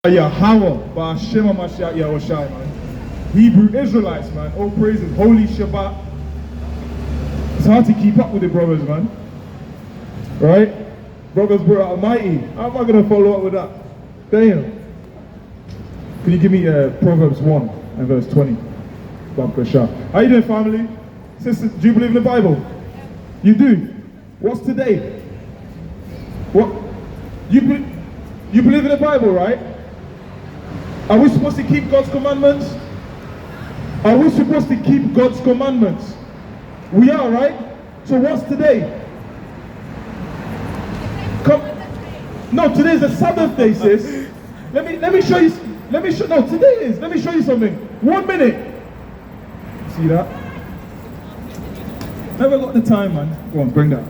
Yahweh, Ba'Shem HaMashiach Yahushai, man. Hebrew Israelites, man. All praises. Holy Shabbat. It's hard to keep up with the brothers, man. Right? Brothers were almighty. How am I going to follow up with that? Damn. Can you give me Proverbs 1 and verse 20? How you doing, family? Sisters, do you believe in the Bible? You do? What's today? What? You believe in the Bible, right? Are we supposed to keep God's commandments? Are we supposed to keep God's commandments? We are, right? So what's today? Come. No, today is the Sabbath day, sis. Let me show you. No, today is. Let me show you something. 1 minute. See that? Never got the time, man. Go on, bring that.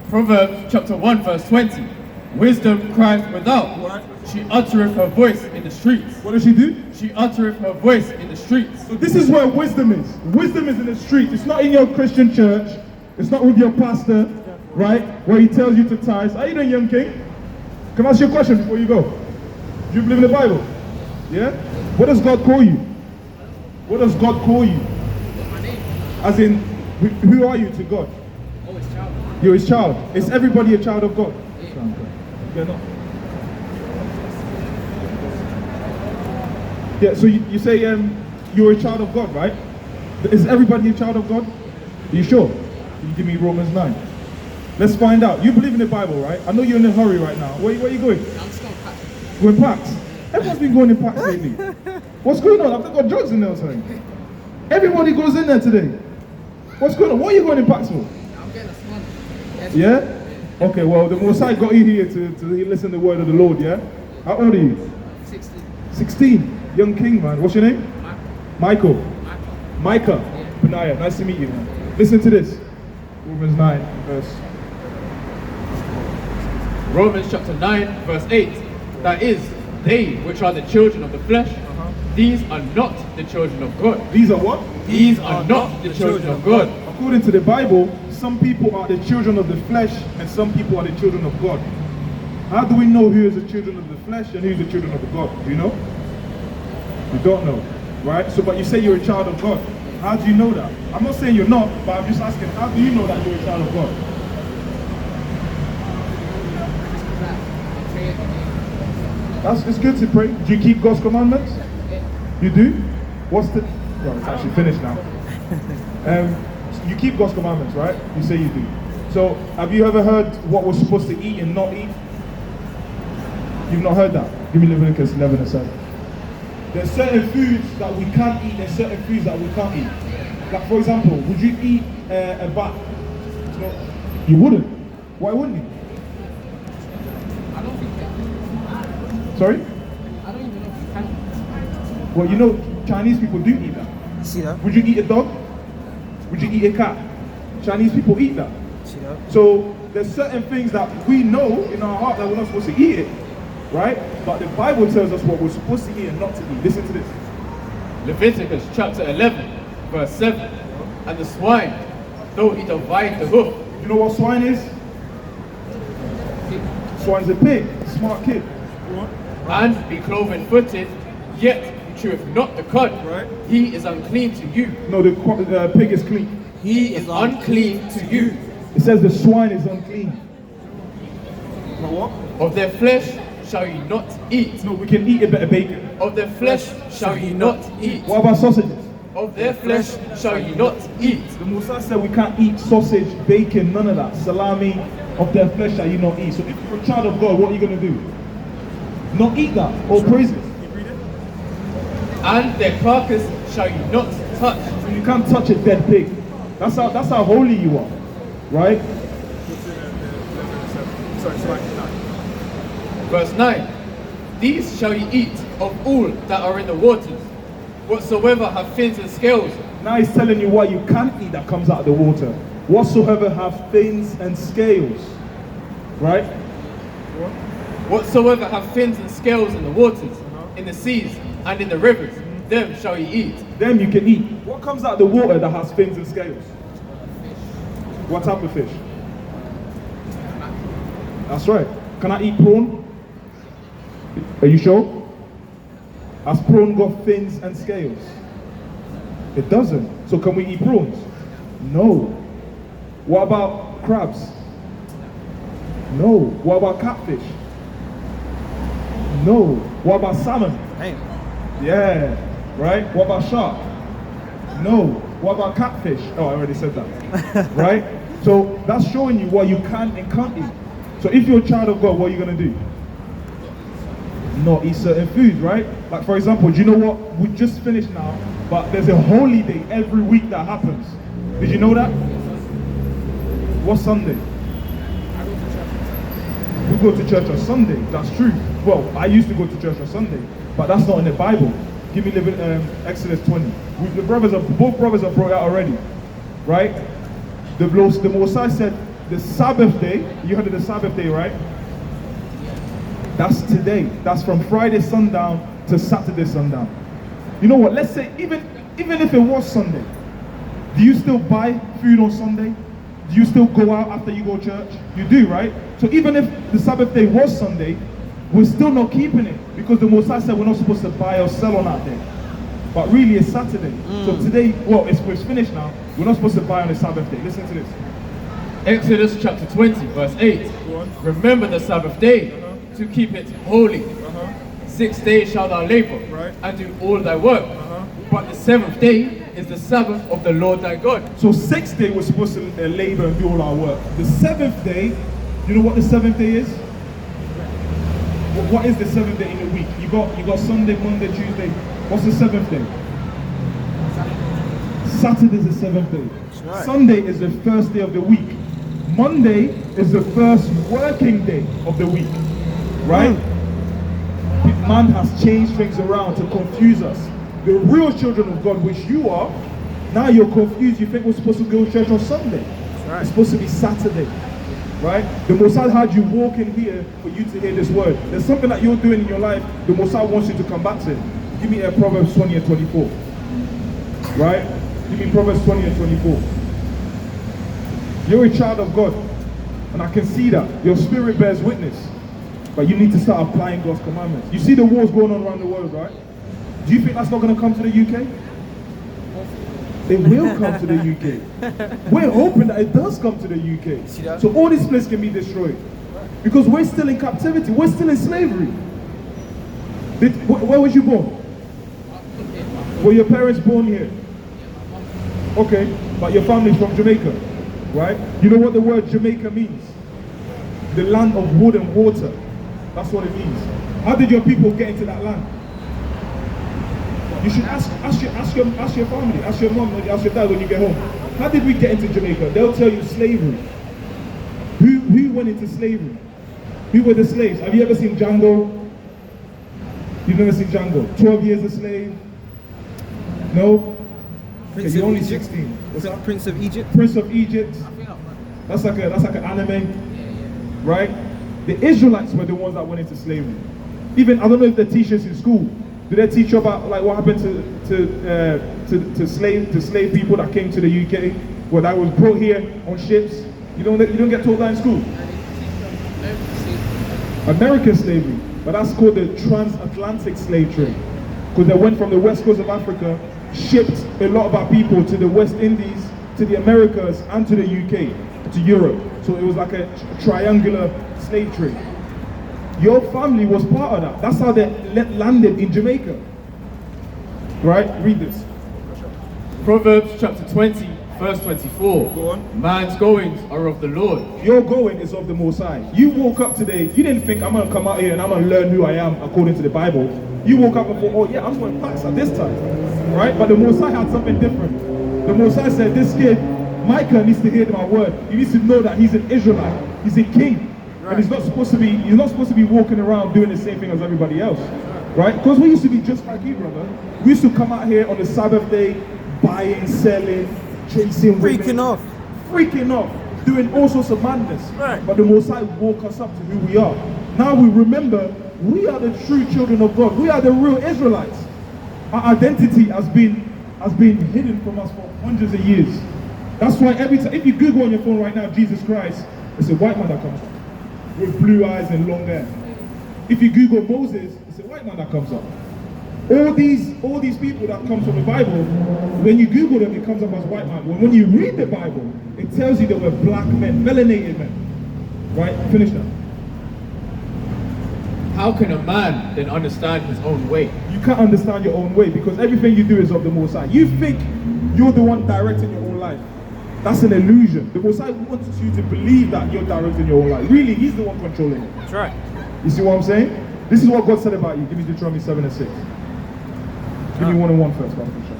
Proverbs chapter 1 verse 20. Wisdom crieth without. What? She uttereth her voice in the streets. What does she do? She uttereth her voice in the streets. So this is where wisdom is. Wisdom is in the street. It's not in your Christian church. It's not with your pastor, right? Where he tells you to tithe. How you doing, young king? Can I ask you a question before you go? Do you believe in the Bible? Yeah? What does God call you? What does God call you? As in, who are you to God? Oh, his child. You're his child. Is everybody a child of God? Yeah, no. Yeah, so you say you're a child of God, right? Is everybody a child of God? Are you sure? Can you give me Romans 9? Let's find out. You believe in the Bible, right? I know you're in a hurry right now. Where are you going? I'm just going to pack. Going packs? Everyone's been going in packs lately. What's going on? I've got drugs in there or something. Everybody goes in there today. What's going on? What are you going in packs for? I'm getting a small. Yeah? Okay, well, the Most High got you here to listen to the word of the Lord, yeah? How old are you? 16. 16. Young king, man. What's your name? Michael. Michael. Micah. Benaiah. Nice to meet you, man. Listen to this. Romans 9, verse. Romans chapter 9 verse 8. That is, they which are the children of the flesh, these are not the children of God. These are what? These are not the children of God. According to the Bible, some people are the children of the flesh and some people are the children of God. How do we know who is the children of the flesh and who is the children of the God? Do you know? You don't know, right? So, but you say you're a child of God. How do you know that? I'm not saying you're not, but I'm just asking, how do you know that you're a child of God? It's good to pray. Do you keep God's commandments? You do? What's the... Well, it's actually finished now. You keep God's commandments, right? You say you do. So, have you ever heard what we're supposed to eat and not eat? You've not heard that? Give me Leviticus 11 and 7. There's certain foods that we can't eat, there's certain foods that we can't eat. Like, for example, would you eat a bat? No. You wouldn't. Why wouldn't you? I don't think that. Sorry? I don't even know if you can. Well, you know, Chinese people do eat that. See that? Would you eat a dog? Would you eat a cat? Chinese people eat that. See that? So there's certain things that we know in our heart that we're not supposed to eat it, right? But the Bible tells us what we're supposed to eat and not to eat. Listen to this. Leviticus chapter 11 verse 7. And the swine, though he divide the hoof. You know what swine is? Swine's a pig, smart kid. And be cloven footed, yet he cheweth not the cud. Right. He is unclean to you. No, the pig is clean. He is unclean to you. It says the swine is unclean. No what? Of their flesh shall ye not eat. No, we can eat a bit of bacon. Of their flesh shall ye not eat. What about sausages? Of their flesh shall ye not eat. The Musa said we can't eat sausage, bacon, none of that. Salami, of their flesh shall you not eat. So if you're a child of God, what are you going to do? Not eat that. All praises. And their carcass shall ye not touch. So you can't touch a dead pig. That's how holy you are. Right? Verse 9. These shall ye eat of all that are in the waters, whatsoever have fins and scales. Now he's telling you what you can't eat that comes out of the water. Whatsoever have fins and scales. Right? Whatsoever have fins and scales in the waters, in the seas, and in the rivers, them shall ye eat. Them you can eat. What comes out of the water that has fins and scales? What type of fish? That's right. Can I eat prawn? Are you sure? Has prawn got fins and scales? It doesn't. So can we eat prawns? No. What about crabs? No. What about catfish? No. What about salmon? Damn. Yeah. Right? What about shark? No. What about catfish? Oh, I already said that. Right? So that's showing you what you can and can't eat. So if you're a child of God, what are you going to do? Not eat certain foods, right? Like for example, do you know what? We just finished now, but there's a holy day every week that happens. Did you know that? What Sunday? We go to church on Sunday. That's true. Well, I used to go to church on Sunday, but that's not in the Bible. Give me Exodus 20. Both brothers have brought out already, right? The Mosai said the Sabbath day. You heard of the Sabbath day, right? That's today. That's from Friday sundown to Saturday sundown. You know what? Let's say even if it was Sunday, do you still buy food on Sunday? Do you still go out after you go to church? You do, right? So even if the Sabbath day was Sunday, we're still not keeping it because the Mosai said we're not supposed to buy or sell on that day. But really it's Saturday. So today, well, it's finished now. We're not supposed to buy on the Sabbath day. Listen to this. Exodus chapter 20, verse 8. Remember the Sabbath day to keep it holy. 6 days shalt thou labor Right. and do all thy work. But the seventh day is the Sabbath of the Lord thy God. So 6th day we're supposed to labor and do all our work. The 7th day, you know what the 7th day is? What is the 7th day in the week? You got Sunday, Monday, Tuesday. What's the 7th day? Saturday is the 7th day. right. Sunday is the first day of the week. Monday is the first working day of the week. Right? Man has changed things around to confuse us. The real children of God, which you are, now you're confused. You think we're supposed to go to church on Sunday. right. It's supposed to be Saturday. Right? The Mosai had you walk in here for you to hear this word. There's something that you're doing in your life, the Mosai wants you to come back to it. Give me a Proverbs 20 and 24. Right? Give me Proverbs 20 and 24. You're a child of God. And I can see that. Your spirit bears witness. But you need to start applying God's commandments. You see the wars going on around the world, right? Do you think that's not going to come to the UK? It will come to the UK. We're hoping that it does come to the UK. See that? So all this place can be destroyed. Because we're still in captivity. We're still in slavery. Where was you born? Were your parents born here? Okay, but your family's from Jamaica, right? You know what the word Jamaica means? The land of wood and water. That's what it means. How did your people get into that land? You should ask your family, ask your mom, ask your dad when you get home. How did we get into Jamaica? They'll tell you slavery. Who went into slavery? Who were the slaves? Have you ever seen Django? You've never seen Django? 12 years a slave? No? Prince You're of only Egypt. 16. What's that? Prince of Egypt. Prince of Egypt. That's like an anime, right? The Israelites were the ones that went into slavery. Even I don't know if they teach us in school. Do they teach you about like what happened to slave people that came to the UK, or that was brought here on ships? You don't get taught that in school. American slavery, but that's called the transatlantic slave trade, because they went from the west coast of Africa, shipped a lot of our people to the West Indies, to the Americas, and to the UK, to Europe. So it was like a triangular slave trade. Your family was part of that. That's how they landed in Jamaica. Right? Read this. Proverbs chapter 20, verse 24. Go on. Man's goings are of the Lord. Your going is of the Most High. You woke up today, you didn't think I'm going to come out here and I'm going to learn who I am according to the Bible. You woke up and thought, oh yeah, I'm going to pass at this time. Right? But the Most High had something different. The Most High said, this kid, Micah, needs to hear my word. He needs to know that he's an Israelite. He's a king. And you're not supposed to be walking around doing the same thing as everybody else. Right? Because we used to be just like you, brother. We used to come out here on the Sabbath day, buying, selling, chasing women. Freaking off. Doing all sorts of madness. Right. But the Most High woke us up to who we are. Now we remember we are the true children of God. We are the real Israelites. Our identity has been hidden from us for hundreds of years. That's why every time, if you Google on your phone right now, Jesus Christ, it's a white man that comes up with blue eyes and long hair. If you Google Moses, it's a white man that comes up. All these people that come from the Bible, when you Google them, it comes up as white man. When you read the Bible, it tells you they were black men, melanated men. Right? Finish that. How can a man then understand his own way? You can't understand your own way because everything you do is of the Most High. You think you're the one directing your own life. That's an illusion. The Most High wants you to believe that you're directing your own life. Really, He's the one controlling it. That's right. You see what I'm saying? This is what God said about you. Give me Deuteronomy 7 and 6. Give me 1 and 1 first, Pastor Bishop.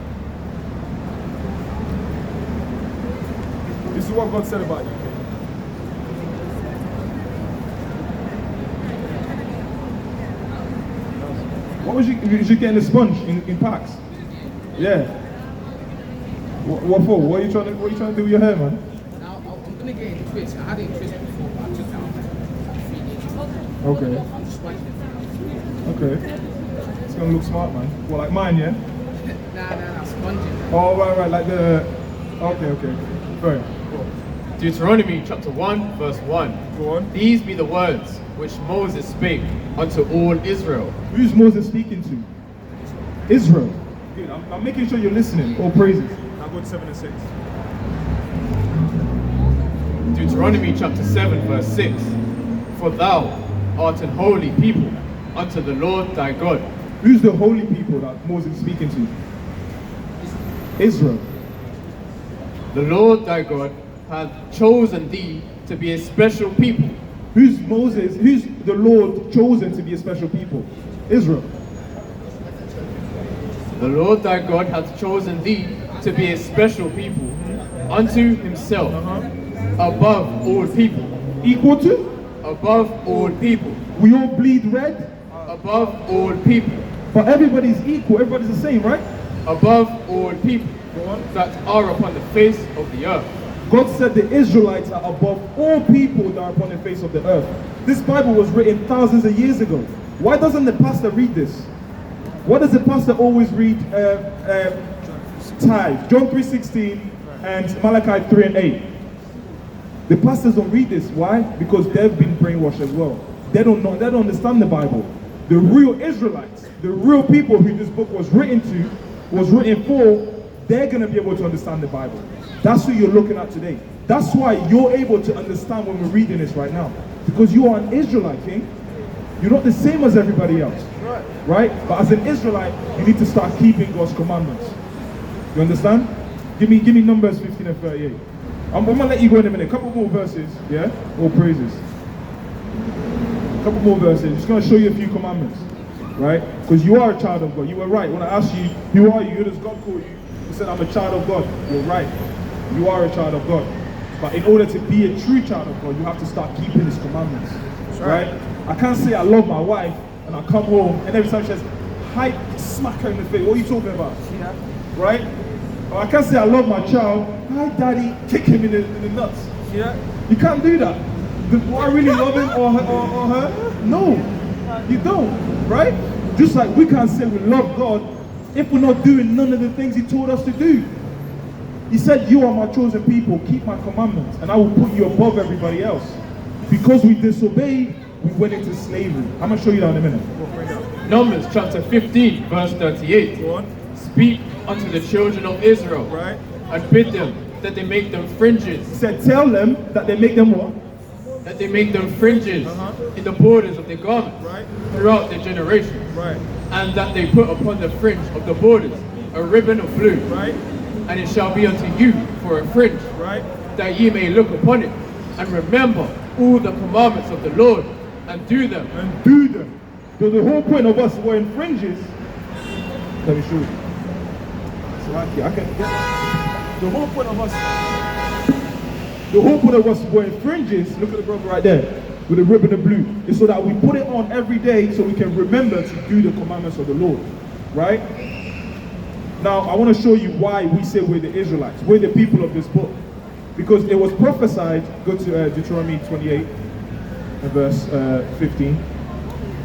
This is what God said about you. What was you getting a sponge in packs? Yeah. What for? What are you trying to do with your hair, man? Now, I'm gonna get it twist. I had it twist before, but I took it out like 3 days ago. Okay. I'm just waiting for Okay. It's gonna look smart, man. Well, like mine, yeah? Nah, sponging. Oh, right, like the... Okay. Right. Deuteronomy chapter 1, verse 1. Go on. These be the words which Moses spake unto all Israel. Who's Moses speaking to? Israel. Good. I'm making sure you're listening. All praises. Now go to 7 and 6. Deuteronomy chapter 7, verse 6. For thou art an holy people unto the Lord thy God. Who's the holy people that Moses is speaking to? Israel. The Lord thy God hath chosen thee to be a special people. Who's the Lord chosen to be a special people? Israel. The Lord thy God hath chosen thee to be a special people unto himself, above all people. Equal to? Above all people. We all bleed red, Above all people. but everybody's equal. Everybody's the same, right? Above all people Go on. that are upon the face of the earth. God said the Israelites are above all people that are upon the face of the earth. This Bible was written thousands of years ago. Why doesn't the pastor read this? Why does the pastor always read tithe? John 3:16 and Malachi 3 and 8. The pastors don't read this. Why? Because they've been brainwashed as well. They don't know. They don't understand the Bible. The real Israelites, the real people who this book was written for, they're going to be able to understand the Bible. That's who you're looking at today. That's why you're able to understand when we're reading this right now. Because you are an Israelite, King. You're not the same as everybody else. Right? But as an Israelite, you need to start keeping God's commandments. You understand? Give me Numbers 15 and 38. I'm going to let you go in a minute. A couple more verses. Yeah? All praises. A couple more verses. Just going to show you a few commandments. Right? Because you are a child of God. You were right. When I asked you, who are you? Who does God call you? You said, I'm a child of God. You're right. You are a child of God. But in order to be a true child of God, you have to start keeping His commandments. Right? I can't say I love my wife and I come home and every time she says, hi, smack her in the face. What are you talking about? Yeah. Right? Or I can't say I love my child. Hi, daddy, kick him in the nuts. Yeah. You can't do that. Do I really love him or her? No, you don't. Right? Just like we can't say we love God if we're not doing none of the things He told us to do. He said, you are my chosen people, keep my commandments, and I will put you above everybody else. Because we disobeyed, we went into slavery. I'm going to show you that in a minute. Numbers chapter 15, verse 38. Go on. Speak unto the children of Israel, Right. and bid them that they make them fringes, He said, tell them that they make them what? that they make them fringes in the borders of their garments Right. throughout their generations, Right. and that they put upon the fringe of the borders a ribbon of blue, Right. and it shall be unto you for a fringe, Right. that ye may look upon it, and remember all the commandments of the Lord, and do them. And do them. So the whole point of us wearing fringes, let me show you. So I can get that. The whole point of us wearing fringes, look at the brother right there, with a ribbon of blue, is so that we put it on every day so we can remember to do the commandments of the Lord. Right? Now, I want to show you why we say we're the Israelites. We're the people of this book. Because it was prophesied, go to Deuteronomy 28 and verse 15.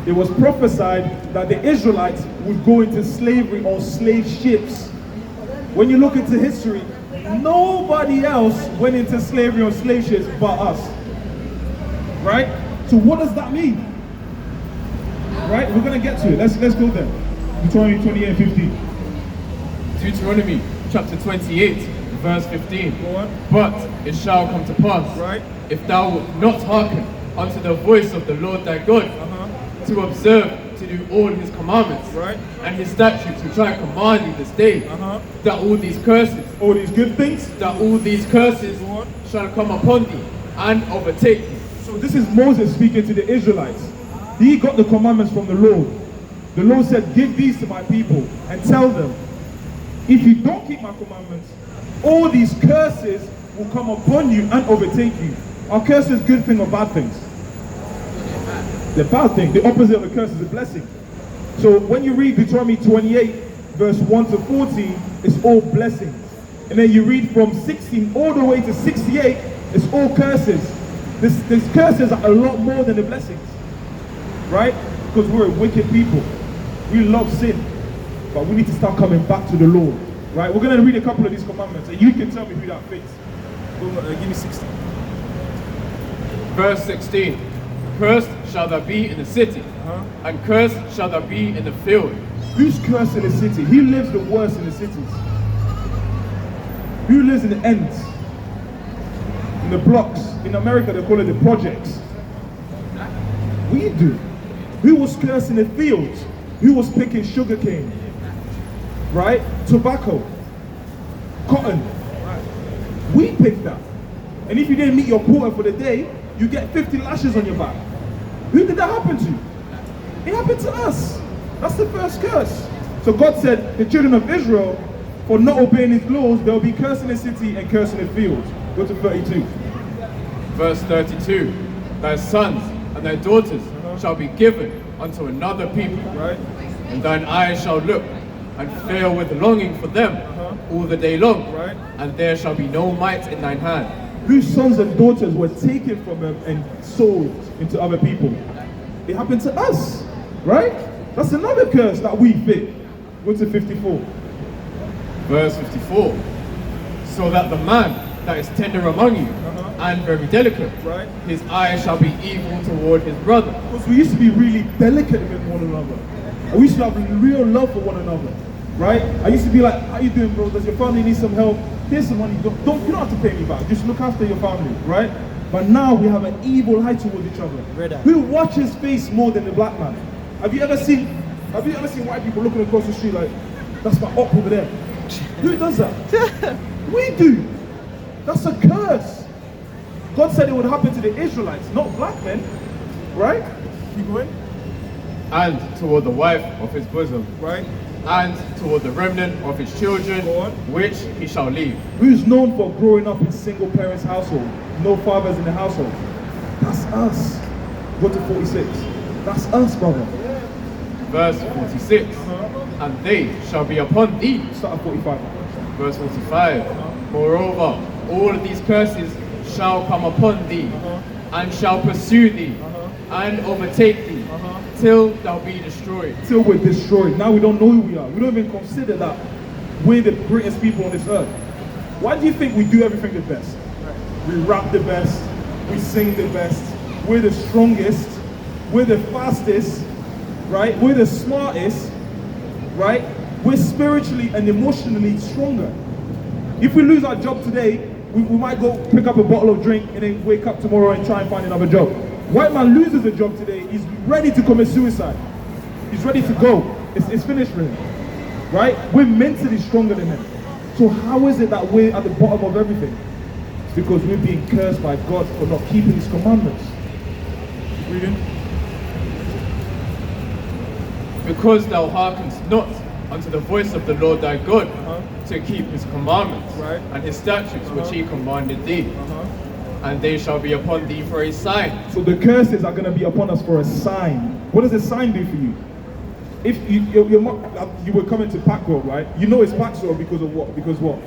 It was prophesied that the Israelites would go into slavery on slave ships. When you look into history, nobody else went into slavery on slave ships but us. Right? So what does that mean? Right? We're going to get to it. Let's go there. Deuteronomy 28 and 15. Deuteronomy chapter 28, verse 15. Go on. But it shall come to pass, Right. if thou wilt not hearken unto the voice of the Lord thy God, to observe to do all his commandments, Right. and his statutes which I command thee this day, that all these curses, All these good things. Go on. shall come upon thee and overtake thee. So this is Moses speaking to the Israelites. He got the commandments from the Lord. The Lord said, give these to my people and tell them, if you don't keep my commandments, all these curses will come upon you and overtake you. Are curses good thing or bad things? The bad thing. The opposite of a curse is a blessing. So when you read Deuteronomy 28, verse 1 to 14, it's all blessings. And then you read from 16 all the way to 68, it's all curses. These curses are a lot more than the blessings. Right? Because we're a wicked people. We love sin. But we need to start coming back to the Lord. Right? We're going to read a couple of these commandments and you can tell me who that fits. Give me 16. Verse 16. Cursed shall thou be in the city, and cursed shall thou be in the field. Who's cursed in the city? Who lives the worst in the cities? Who lives in the ends? In the blocks? In America they call it the projects. We do. Who was cursed in the fields? Who was picking sugarcane? Right? Tobacco. Cotton. We picked that. And if you didn't meet your quota for the day, you get 50 lashes on your back. Who did that happen to? It happened to us. That's the first curse. So God said, the children of Israel, for not obeying his laws, they'll be cursed in the city and cursed in the fields. Go to 32. Verse 32. Thy sons and thy daughters shall be given unto another people, Right? and thine eyes shall look and fail with longing for them all the day long, Right. and there shall be no might in thine hand. Whose sons and daughters were taken from them and sold into other people. It happened to us, right? That's another curse that we fit. Go to 54. Verse 54. So that the man that is tender among you and very delicate, Right. his eye shall be evil toward his brother. Because we used to be really delicate with one another. And we used to have real love for one another, right? I used to be like, how you doing, bro? Does your family need some help? Here's some money. You don't have to pay me back. Just look after your family, right? But now we have an evil eye towards each other. Who watches face more than the black man? Have you ever seen white people looking across the street like, that's my op over there? Who does that? We do. That's a curse. God said it would happen to the Israelites, not black men, right? Keep going. And toward the wife of his bosom, Right? and toward the remnant of his children, Go on. which he shall leave. Who's known for growing up in single parents' household, no fathers in the household? That's us. Go to 46. That's us, brother. Verse 46. And they shall be upon thee. Start at 45. Verse 45. Moreover, all of these curses shall come upon thee, and shall pursue thee, and overtake thee, till thou be destroyed. Till we're destroyed. Now we don't know who we are. We don't even consider that we're the greatest people on this earth. Why do you think we do everything the best? We rap the best. We sing the best. We're the strongest. We're the fastest. Right? We're the smartest. Right? We're spiritually and emotionally stronger. If we lose our job today, we might go pick up a bottle of drink and then wake up tomorrow and try and find another job. White man loses a job today, he's ready to commit suicide. He's ready to go. It's finished for him. Right? We're mentally stronger than him. So how is it that we're at the bottom of everything? It's because we're being cursed by God for not keeping his commandments. Keep reading. Because thou hearkenest not unto the voice of the Lord thy God, to keep his commandments, Right. and his statutes which he commanded thee. And they shall be upon thee for a sign. So the curses are going to be upon us for a sign. What does a sign do for you? If you were coming to Pack Road, right? You know it's Pack Road because of what? Because what?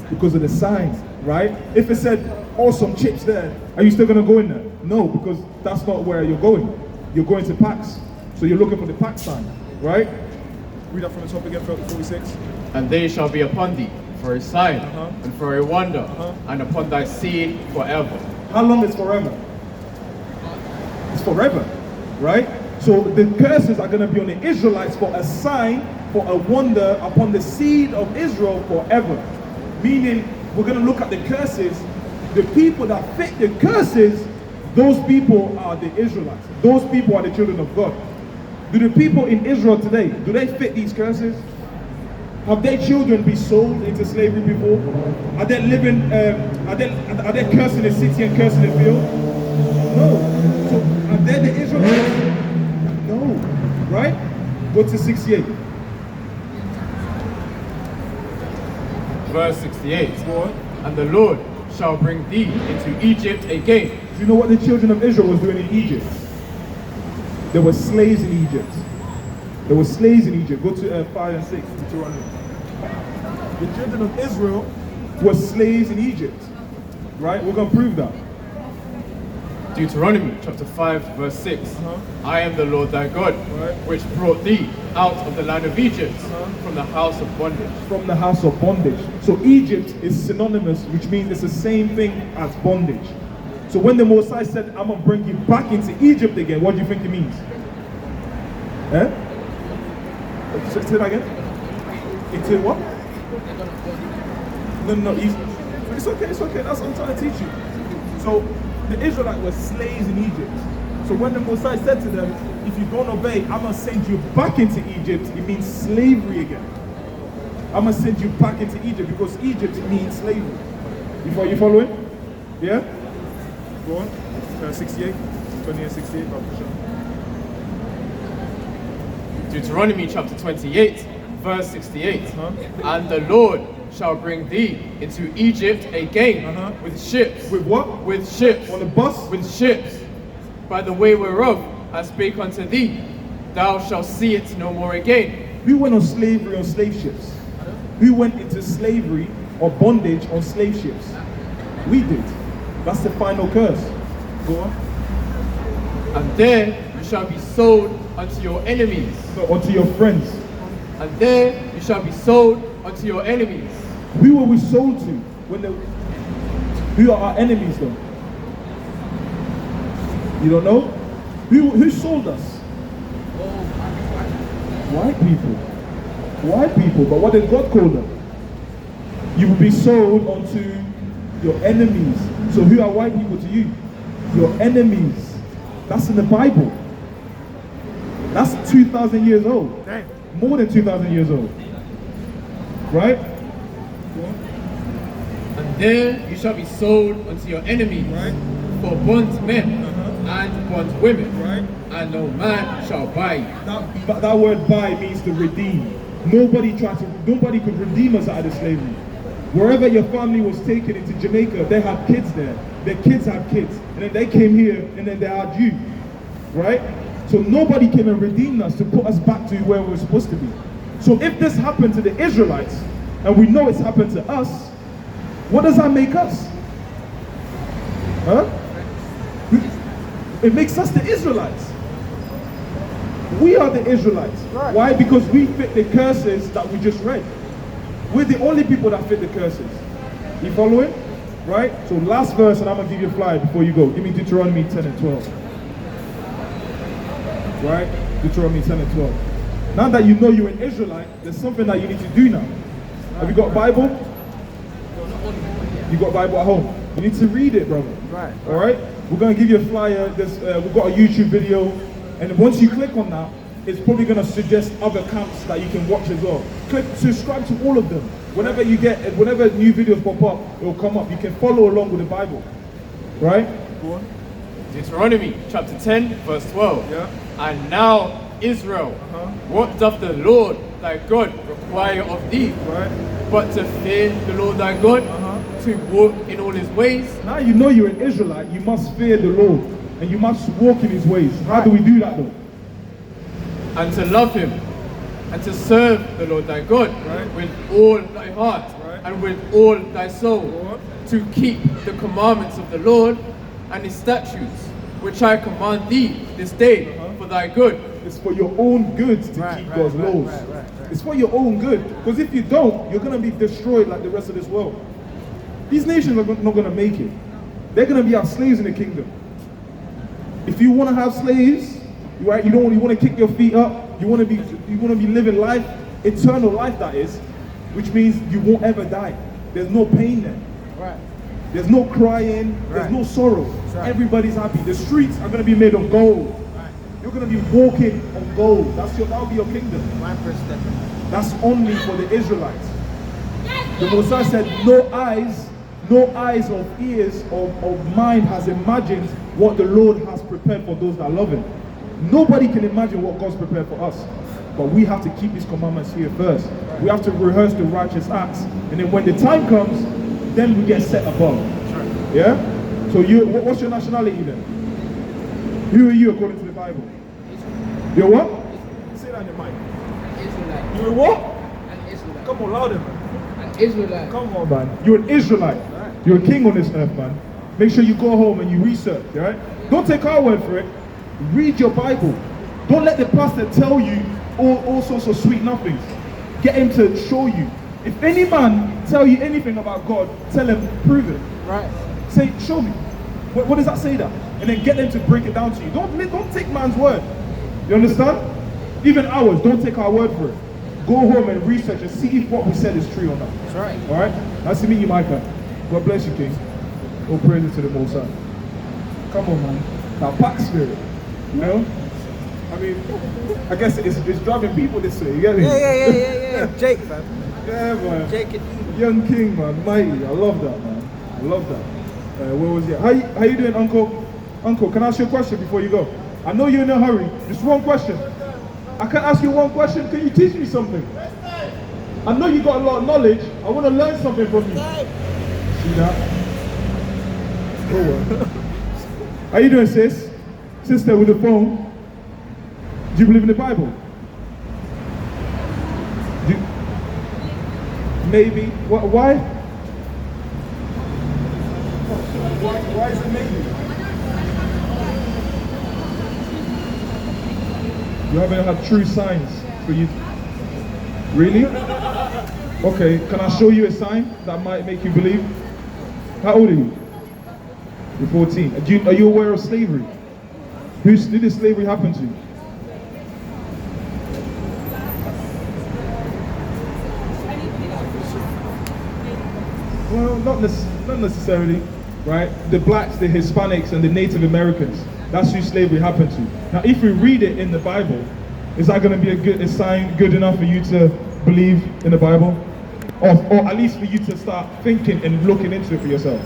Because of the signs, right? If it said awesome chips there, are you still going to go in there? No, because that's not where you're going. You're going to Packs. So you're looking for the Pack sign, right? Read that from the top again, 46. And they shall be upon thee for a sign, and for a wonder, and upon thy seed forever. How long is forever? It's forever, right? So the curses are going to be on the Israelites for a sign, for a wonder upon the seed of Israel forever. Meaning, we're going to look at the curses. The people that fit the curses, those people are the Israelites. Those people are the children of God. Do the people in Israel today, do they fit these curses? Have their children been sold into slavery before? Are they living, are they cursing the city and cursing the field? No. So are they the Israelites? No. Right? Go to 68. Verse 68. Go on. And the Lord shall bring thee into Egypt again. Do you know what the children of Israel was doing in Egypt? There were slaves in Egypt. There were slaves in Egypt. Go to 5 and 6. Deuteronomy. The children of Israel were slaves in Egypt. Right? We're going to prove that. Deuteronomy chapter 5 verse 6. I am the Lord thy God, Right. which brought thee out of the land of Egypt from the house of bondage. From the house of bondage. So Egypt is synonymous, which means it's the same thing as bondage. So when the Mosai said, I'm going to bring you back into Egypt again, what do you think it means? Eh? Say that again? Into what? No, it's okay, that's what I'm trying to teach you. So the Israelites were slaves in Egypt. So when the Mosai said to them, if you don't obey, I'm going to send you back into Egypt, it means slavery again. I'm going to send you back into Egypt because Egypt means slavery. You following? Yeah? Go on. 68. 20 and 68. Deuteronomy chapter 28 verse 68. And the Lord shall bring thee into Egypt again with ships. With what? With ships. On the bus? With ships. By the way whereof I spake unto thee, thou shalt see it no more again. Who went on slavery on slave ships? Who went into slavery or bondage on slave ships? We did. That's the final curse. Go on. And there you shall be sold unto your enemies. So, unto your friends. And there you shall be sold unto your enemies. Who were we sold to? Who are our enemies though? You don't know? Who sold us? White people. White people. But what did God call them? You will be sold unto your enemies. So who are white people to you? Your enemies. That's in the Bible. That's 2,000 years old. Dang. More than 2,000 years old. Right? And there you shall be sold unto your enemies. Right. For bondmen and bondwomen. Right. And no man shall buy you. That word buy means to redeem. Nobody could redeem us out of slavery. Wherever your family was taken into Jamaica, they had kids there. Their kids had kids. And then they came here and then they had you. Right? So nobody came and redeemed us to put us back to where we were supposed to be. So if this happened to the Israelites, and we know it's happened to us, what does that make us? Huh? It makes us the Israelites. We are the Israelites. Right. Why? Because we fit the curses that we just read. We're the only people that fit the curses. You following? Right? So last verse, and I'm going to give you a flyer before you go. Give me Deuteronomy 10 and 12. Right? Deuteronomy 10 and 12. Now that you know you're an Israelite, there's something that you need to do now. Have you got a Bible? You got a Bible at home? You need to read it, brother. Right. Alright? We're going to give you a flyer. We've got a YouTube video. And once you click on that, it's probably going to suggest other camps that you can watch as well. Subscribe to all of them. Whenever new videos pop up, it will come up. You can follow along with the Bible. Right? Go on. Deuteronomy chapter 10 verse 12. Yeah. And now Israel, what doth the Lord thy God require of thee? Right? But to fear the Lord thy God, to walk in all his ways. Now you know you're an Israelite, you must fear the Lord. And you must walk in his ways. How do we do that though? And to love him, and to serve the Lord thy God with all thy heart and with all thy soul, to keep the commandments of the Lord and his statutes, which I command thee this day for thy good. It's for your own good to keep God's laws. It's for your own good. Because if you don't, you're going to be destroyed like the rest of this world. These nations are not going to make it. They're going to be our slaves in the kingdom. If you want to have slaves, right? You want to kick your feet up. You want to be living life, eternal life that is, which means you won't ever die. There's no pain there. Right. There's no crying. There's Right. no sorrow. Right. Everybody's happy. The streets are going to be made of gold. Right. You're going to be walking on gold. That'll be your kingdom. My perspective. That's only for the Israelites. The Messiah said, no eyes or ears or mind has imagined what the Lord has prepared for those that love Him. Nobody can imagine what God's prepared for us. But we have to keep His commandments here first. We have to rehearse the righteous acts. And then when the time comes, then we get set above. Yeah? So what's your nationality then? Who are you according to the Bible? You're what? Say that in your mic. Israelite. You're what? An Israelite. Come on, louder, man. An Israelite. Come on, man. You're an Israelite. You're a king on this earth, man. Make sure you go home and you research, right? Don't take our word for it. Read your Bible. Don't let the pastor tell you all sorts of sweet nothings. Get him to show you. If any man tell you anything about God, tell him, prove it. Right. Say, show me. What does that say that? And then get them to break it down to you. Don't take man's word. You understand? Even ours, don't take our word for it. Go home and research and see if what we said is true or not. That's right. Alright? Nice to meet you, Micah. God bless you, King. All praises to the Most High. Come on, man. That pack spirit. You know? I mean, I guess it's driving people this way. You get me? Yeah. Jake, man. Yeah, man. Jake and Young King, man. Mighty. I love that, man. I love that. Where was it? How you doing, Uncle? Uncle, can I ask you a question before you go? I know you're in a hurry. Just one question. I can ask you one question. Can you teach me something? I know you got a lot of knowledge. I want to learn something from you. See that? Oh, well. How you doing, sis? Sister with the phone. Do you believe in the Bible? Maybe. Why? Why is it maybe? You haven't had true signs for you. Really? Okay, can I show you a sign that might make you believe? How old are you? You're 14. Are you aware of slavery? Who did this slavery happen to? Well, not necessarily, right? The blacks, the Hispanics, and the Native Americans. That's who slavery happened to. Now, if we read it in the Bible, is that going to be a sign good enough for you to believe in the Bible? Or at least for you to start thinking and looking into it for yourself?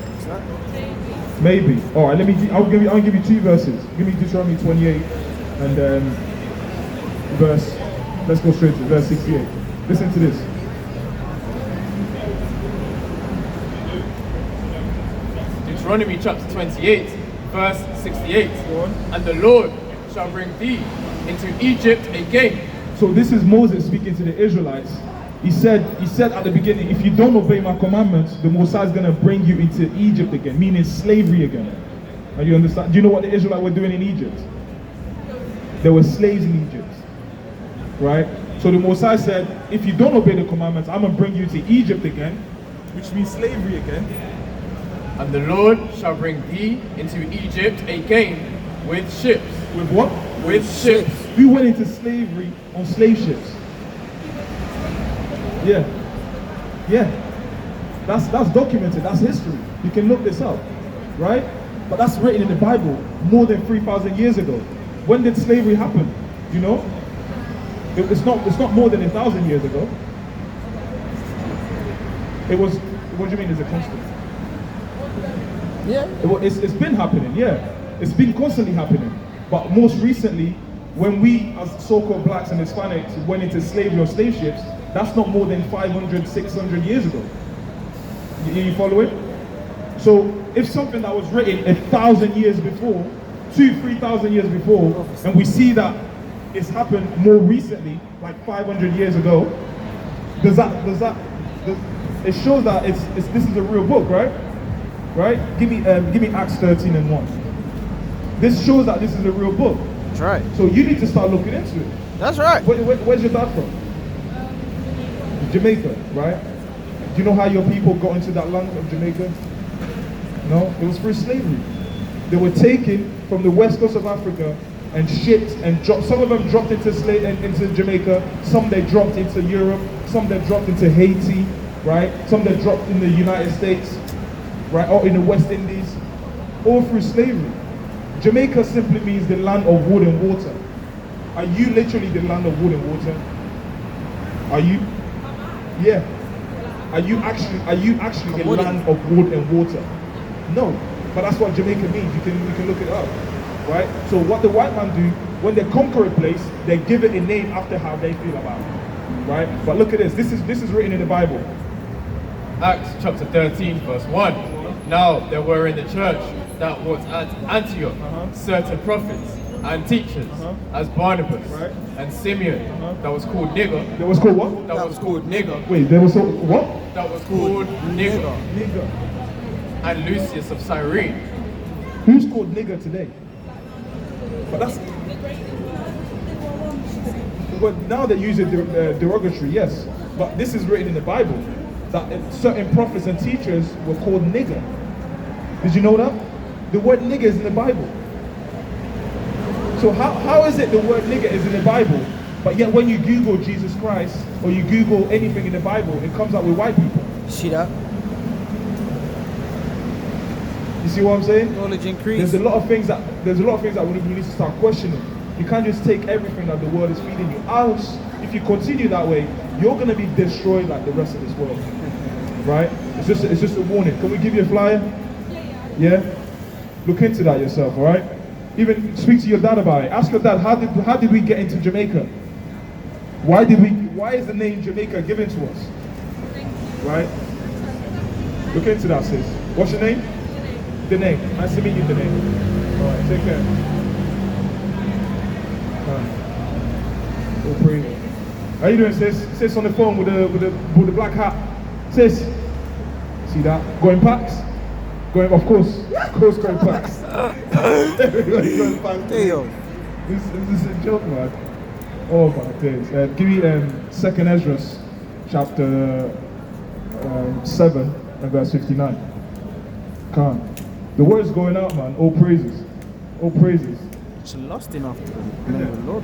Maybe. All right, I'll give you two verses. Give me Deuteronomy 28 and let's go straight to verse 68. Listen to this. Deuteronomy chapter 28, verse 68. And the Lord shall bring thee into Egypt again. So this is Moses speaking to the Israelites. He said at the beginning, if you don't obey my commandments, the Messiah is going to bring you into Egypt again, meaning slavery again. And you understand? Do you know what the Israelites were doing in Egypt? They were slaves in Egypt. Right? So the Messiah said, if you don't obey the commandments, I'm going to bring you to Egypt again, which means slavery again. And the Lord shall bring thee into Egypt again with ships. With what? With ships. We went into slavery on slave ships. Yeah. That's documented. That's history. You can look this up, right? But that's written in the Bible more than 3,000 years ago. When did slavery happen? You know, it's not more than 1,000 years ago. It was. What do you mean? Is it constant? Yeah. It's been happening. Yeah, it's been constantly happening. But most recently, when we as so-called blacks and Hispanics went into slavery or slave ships, that's not more than 500, 600 years ago. You follow it? So if something that was written 1,000 years before, 3,000 years before, and we see that it's happened more recently, like 500 years ago, it shows that this is a real book, right? Right? Give me Acts 13 and 1. This shows that this is a real book. That's right. So you need to start looking into it. That's right. Where's your dad from? Jamaica, right? Do you know how your people got into that land of Jamaica? No? It was through slavery. They were taken from the west coast of Africa and shipped and dropped. Some of them dropped into into Jamaica. Some they dropped into Europe. Some they dropped into Haiti, right? Some they dropped in the United States, right? Or in the West Indies, all through slavery. Jamaica simply means the land of wood and water. Are you literally the land of wood and water? Are you? Yeah. Are you actually the land of wood and water? No. But that's what Jamaica means. You can look it up. Right? So what the white man do, when they conquer a place, they give it a name after how they feel about it. Right? But look at this. This is written in the Bible. Acts chapter 13 verse 1. Now there were in the church that was at Antioch certain prophets and teachers, as Barnabas and Simeon, that was called Nigger. That was called what? That was called Nigger. Wait, there was what? That was called Nigger. Nigger. And Lucius of Cyrene. Who's called nigger today? But that's. But now they use it derogatory, yes. But this is written in the Bible that certain prophets and teachers were called nigger. Did you know that? The word nigger is in the Bible. So how is it the word nigger is in the Bible, but yet when you Google Jesus Christ or you Google anything in the Bible, it comes up with white people? See that? You see what I'm saying? Knowledge increase. There's a lot of things that we need to start questioning. You can't just take everything that the world is feeding you. Else, if you continue that way, you're gonna be destroyed like the rest of this world. Right? It's just a warning. Can we give you a flyer? Yeah? Look into that yourself, alright? Even speak to your dad about it. Ask your dad, how did we get into Jamaica? Why is the name Jamaica given to us? Right? Look into that, sis. What's your name? Danae. Nice to meet you, Danae. Alright, take care. Oh, praise. How you doing, sis? Sis on the phone with the black hat. Sis, see that? Going packs? Of course, going packs. Everybody going packs. This is a joke, man. Oh my days. Give me 2nd Ezra, chapter 7 and verse 59. Come on. The word's going out, man. All praises. All praises. It's lost in after the name of the Lord.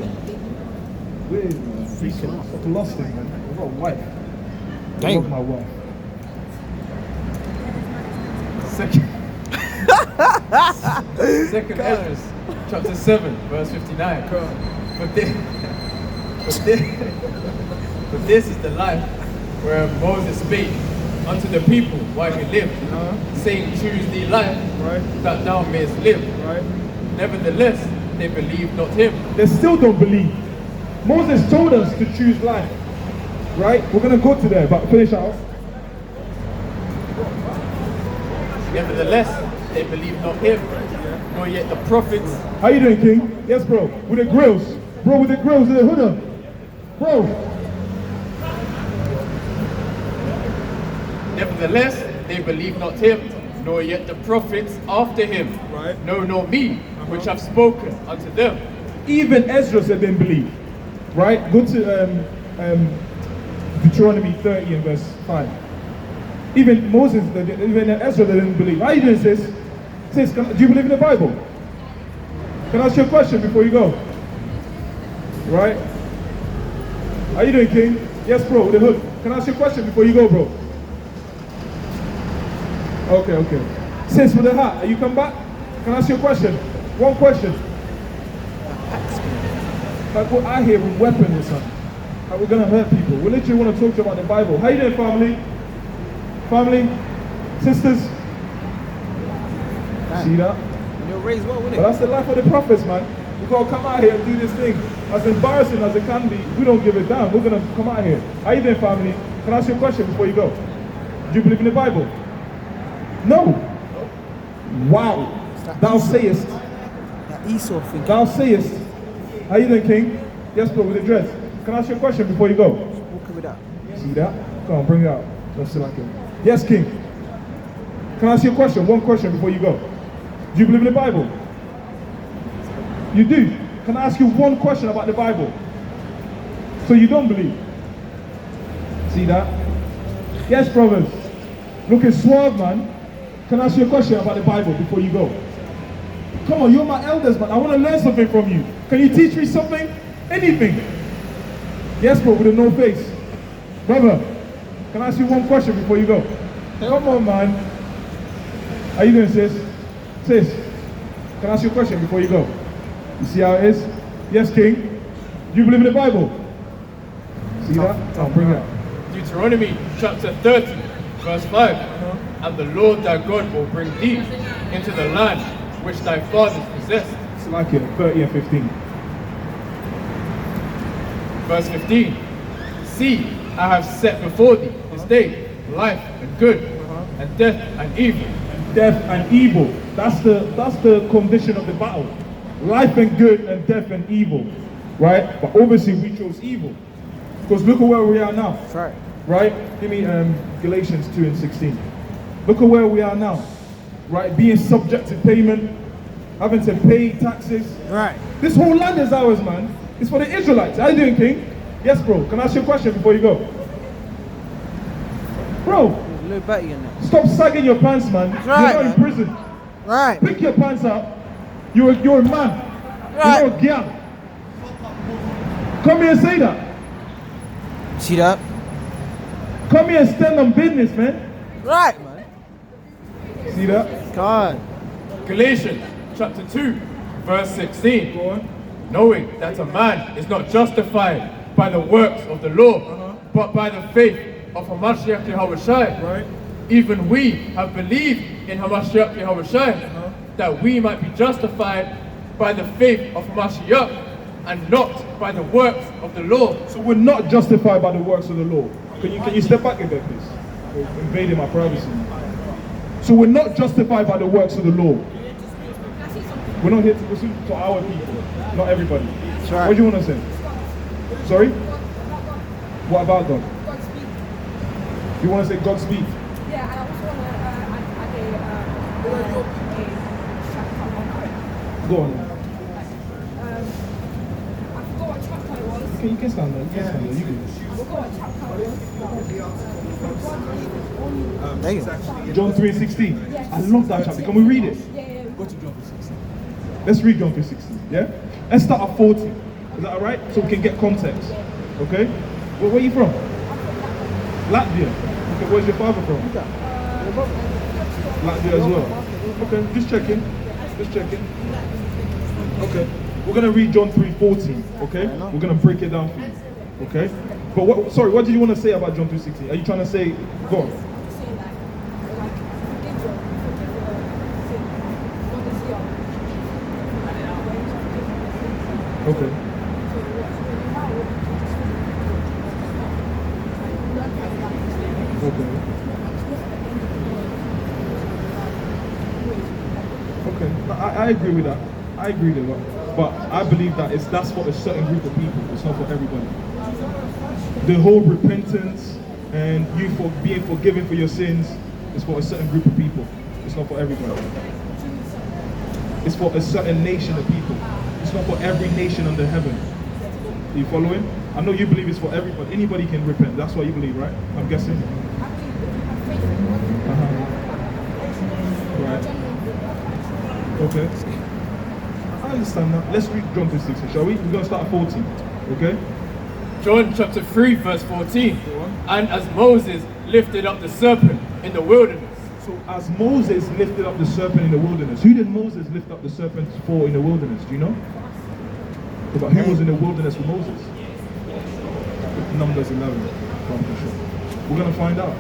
Weird, man. Freaking off. I'm lost in, man. I've got a wife. I Dang. love my wife. Second Ezra, chapter 7, verse 59. But this is the life where Moses spake unto the people while he lived, saying, choose thee life, that thou mayest live. Nevertheless, they believed not him. They still don't believe. Moses told us to choose life. Right? We're going to go to there, but finish out. Nevertheless, they believed not him, nor yet the prophets. How you doing, King? Yes, bro. With the grills. Bro, with the grills and the hood up. Bro. Nevertheless, they believed not him, nor yet the prophets after him. Right. No, nor me, which have spoken unto them. Even Ezra didn't believe. Right? Go to Deuteronomy 30 and verse 5. Even Moses, even Ezra didn't believe. How you doing, sis? Sis, do you believe in the Bible? Can I ask you a question before you go? Right? How you doing, King? Yes, bro, with the hood. Can I ask you a question before you go, bro? Okay. Sis, with the hat, are you come back? Can I ask you a question? One question. Like what I hear with weapons or something. Like we're gonna hurt people. We literally want to talk to you about the Bible. How you doing, family? Family? Sisters? See that? You're raised well, wouldn't But that's the life of the prophets, man. We gotta come out here and do this thing. As embarrassing as it can be, we don't give a damn. We're gonna come out here. How you doing, family? Can I ask you a question before you go? Do you believe in the Bible? No. Wow. Thou sayest. That Esau thing. Thou sayest. How you doing, King? Yes, bro, with the dress. Can I ask you a question before you go? Walking with that. See that? Come on, bring it out. Let's see like it. Yes, King. Can I ask you a question? One question before you go. Do you believe in the Bible? You do? Can I ask you one question about the Bible? So you don't believe? See that? Yes, brothers. Looking suave, man. Can I ask you a question about the Bible before you go? Come on, you're my elders, man. I want to learn something from you. Can you teach me something? Anything? Yes, bro, with a no face. Brother, can I ask you one question before you go? Come on, man. How you doing, sis? Sis, can I ask you a question before you go? You see how it is? Yes, King. Do you believe in the Bible? See that? I'll bring it up. Deuteronomy chapter 30, verse 5. And the Lord thy God will bring thee into the land which thy fathers possessed. It's like it, 30 and 15. Verse 15. See, I have set before thee this day life and good, and death and evil. Death and evil. That's the condition of the battle. Life and good and death and evil. Right? But obviously we chose evil. Because look at where we are now. That's right. Right? Give me Galatians 2 and 16. Look at where we are now. Right? Being subject to payment, having to pay taxes. Right. This whole land is ours, man. It's for the Israelites. How you doing, King? Yes, bro. Can I ask you a question before you go? Bro, There's a little Betty in there. stop sagging your pants, man. right, You're not man. in prison. Right. Pick your pants up. You're a man. Right. You're a girl. Come here and say that. See that? Come here and stand on business, man. Right, man. See that? God. Galatians chapter 2, verse 16. Go on. Knowing that a man is not justified by the works of the law, but by the faith of Hamashiach Yahushua. Right. Even we have believed in Hamashiach Yahushua, that we might be justified by the faith of Hamashiach, and not by the works of the law. So we're not justified by the works of the law. Can you step back a bit, please? You're invading my privacy. So we're not justified by the works of the law. We're not here to pursue to our people, not everybody. That's right. What do you want to say? Sorry? What about God? God speak. You want to say God speak? Yeah, and I also want to add a Go on. I forgot what chapter it was. You can stand there. You can stand there. You can. I forgot what chapter it was. There you go. John 3:16. I love that chapter. Can we read it? Yeah. Go to John 16. Let's read John 3:16. Yeah? Let's start at 40. Is that alright? So we can get context. Okay? Where are you from? Latvia. Okay, where's your father from? Latvia as well. Okay, just checking. Just checking. Okay. We're gonna read John 3:14. Okay? We're gonna break it down for you. Okay? But what did you want to say about John 3:16? Are you trying to say go on? Saying like forgive your sin. God is here. Okay. Okay. Okay. I agree with that. I agree with that. But I believe that that's for a certain group of people. It's not for everybody. The whole repentance and you for being forgiven for your sins is for a certain group of people. It's not for everybody. It's for a certain nation of people. It's not for every nation under heaven. Are you following? I know you believe it's for everybody. Anybody can repent. That's what you believe, right? I'm guessing. Right. Okay. I understand that. Let's read John 3:16, shall we? We're going to start at 14. Okay? John chapter 3, verse 14. And as Moses lifted up the serpent in the wilderness. So as Moses lifted up the serpent in the wilderness, who did Moses lift up the serpent for in the wilderness? Do you know? But who was in the wilderness with Moses? Numbers 11. I'm not sure. We're going to find out.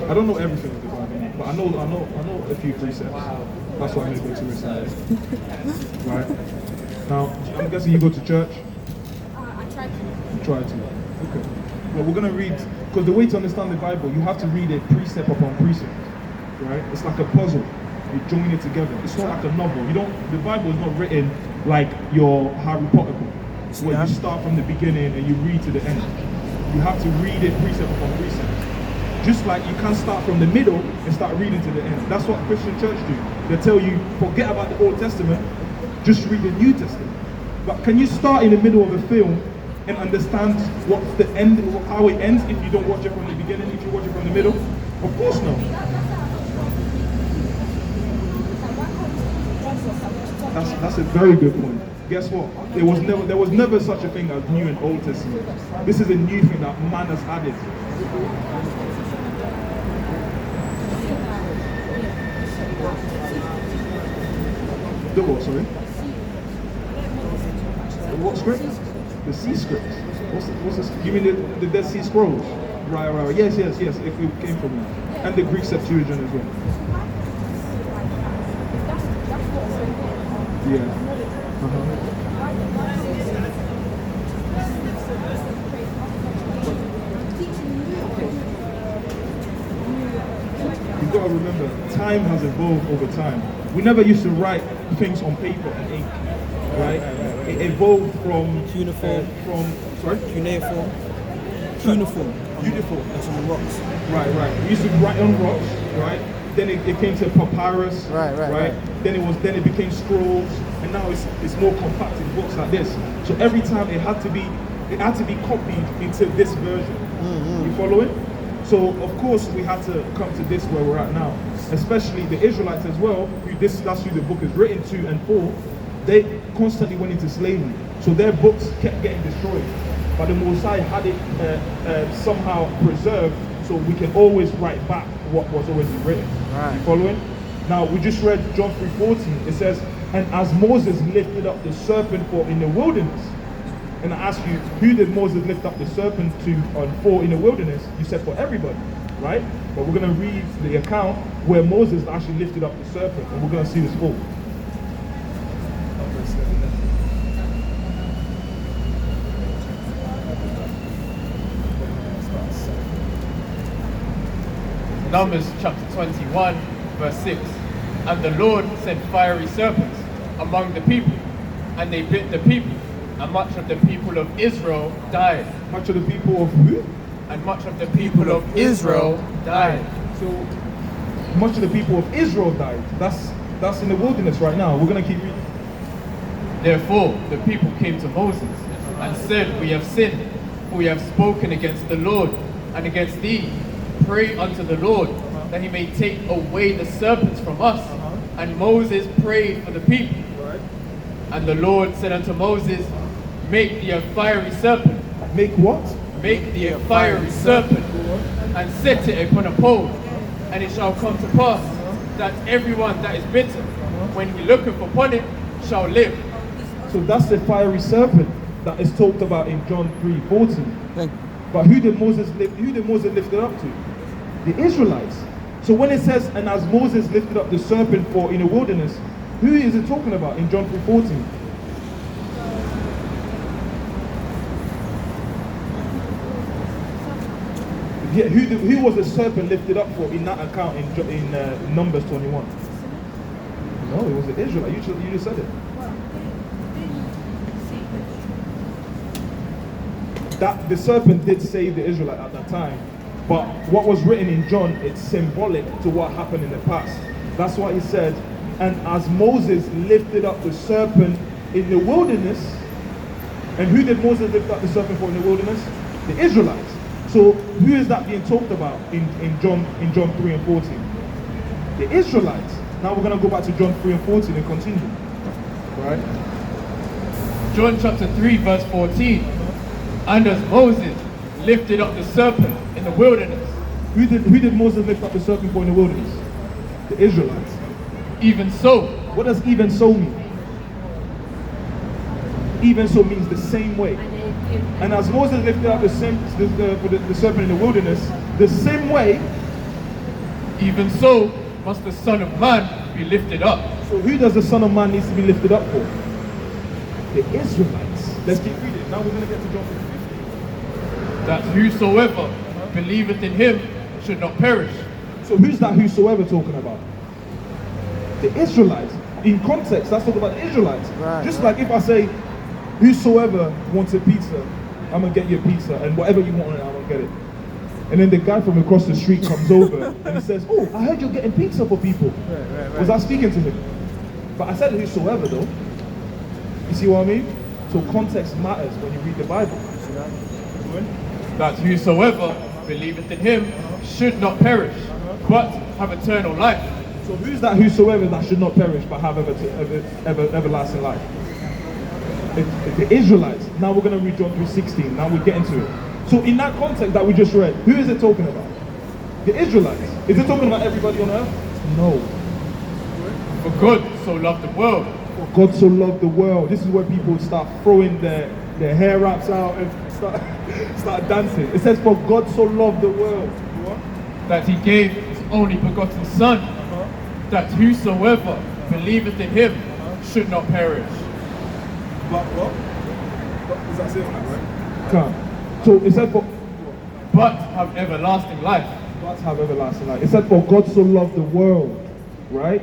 I don't know everything of the Bible, but I know a few precepts. That's what I'm going to go to recite. Right? Now, I'm guessing you go to church? I tried to. You try to. Okay. Well, we're going to read, because the way to understand the Bible, you have to read it precept upon precept. Right? It's like a puzzle. You join it together. It's not like a novel. The Bible is not written like your Harry Potter book, where you start from the beginning and you read to the end. You have to read it precept upon precept. Just like you can't start from the middle and start reading to the end. That's what Christian church do. They tell you, forget about the Old Testament, just read the New Testament. But can you start in the middle of a film and understand what's the end, how it ends, if you don't watch it from the beginning, if you watch it from the middle? Of course not. That's a very good point. Guess what? There was never such a thing as New and Old Testament. This is a new thing that man has added. The what, sorry? The what script? The C script. What's this? You mean the Dead Sea Scrolls? Right. Yes. If it came from that. And the Greek Septuagint as well. Yeah. You've got to remember, time has evolved over time. We never used to write things on paper and ink, right? It evolved from Cuneiform. Cuneiform. That's on the rocks. Right. We used to write on rocks, right? Then it came to papyrus, Right. Then it became scrolls, and now it's more compact in books like this. So every time it had to be copied into this version. You following? So of course we had to come to this where we're at now. Especially the Israelites as well, that's who the book is written to and for. They constantly went into slavery, so their books kept getting destroyed. But the Mosai had it somehow preserved, so we can always write back what was already written. Right. You following? Now we just read John 3:14. It says, "And as Moses lifted up the serpent in the wilderness." And I ask you, who did Moses lift up the serpent for in the wilderness? You said for everybody, right? But we're going to read the account where Moses actually lifted up the serpent, and we're going to see this fall. Numbers chapter 21, verse 6. And the Lord sent fiery serpents among the people, and they bit the people, and much of the people of Israel died. Much of the people of who? And much of the people of Israel died. So much of the people of Israel died. That's in the wilderness right now. We're going to keep reading. Therefore the people came to Moses and said, We have sinned, for we have spoken against the Lord and against thee. Pray unto the Lord that he may take away the serpents from us. And Moses prayed for the people. Right. And the Lord said unto Moses, Make thee a fiery serpent. Make what? Make thee a fiery serpent, and set it upon a pole. And it shall come to pass that everyone that is bitten, when he looketh upon it, shall live. So that's the fiery serpent that is talked about in John 3:14. Thank you. But who did Moses lift it up to? The Israelites. So when it says, and as Moses lifted up the serpent in the wilderness, who is it talking about in John 3:14? Yeah, who was the serpent lifted up for in that account in Numbers 21? No, it was the Israelite. You just said it. That the serpent did save the Israelite at that time, but what was written in John, it's symbolic to what happened in the past. That's why he said, and as Moses lifted up the serpent in the wilderness, and who did Moses lift up the serpent for in the wilderness? The Israelites. So who is that being talked about in John 3 and 14? The Israelites. Now we're going to go back to John 3 and 14 and continue. Right? John chapter 3 verse 14. And as Moses lifted up the serpent in the wilderness. Who did Moses lift up the serpent for in the wilderness? The Israelites. Even so. What does even so mean? Even so means the same way. And as Moses lifted up the serpent in the wilderness, the same way, even so must the Son of Man be lifted up. So who does the Son of Man needs to be lifted up for? The Israelites. Let's keep reading. Now we're going to get to John 15. That whosoever believeth in him should not perish. So who's that whosoever talking about? The Israelites. In context, that's talking about the Israelites. Right, Just like if I say, whosoever wants a pizza, I'm going to get you a pizza, and whatever you want on it, I'm going to get it. And then the guy from across the street comes over and he says, oh, I heard you're getting pizza for people. Right. Was I speaking to him? But I said whosoever though. You see what I mean? So context matters when you read the Bible. That whosoever believeth in him should not perish, but have eternal life. So who's that whosoever that should not perish but have everlasting life? It's the Israelites. Now we're going to read John 3:16. Now we get into it. So in that context that we just read, who is it talking about? The Israelites. Is it talking about everybody on earth? No. For God so loved the world. For God so loved the world. This is where people start throwing their hair wraps out and start dancing. It says, for God so loved the world. What? That he gave his only begotten Son, that whosoever believeth in him should not perish. But what? Is that saying that right? Come. So it said But have everlasting life. But have everlasting life. It said for God so loved the world, right?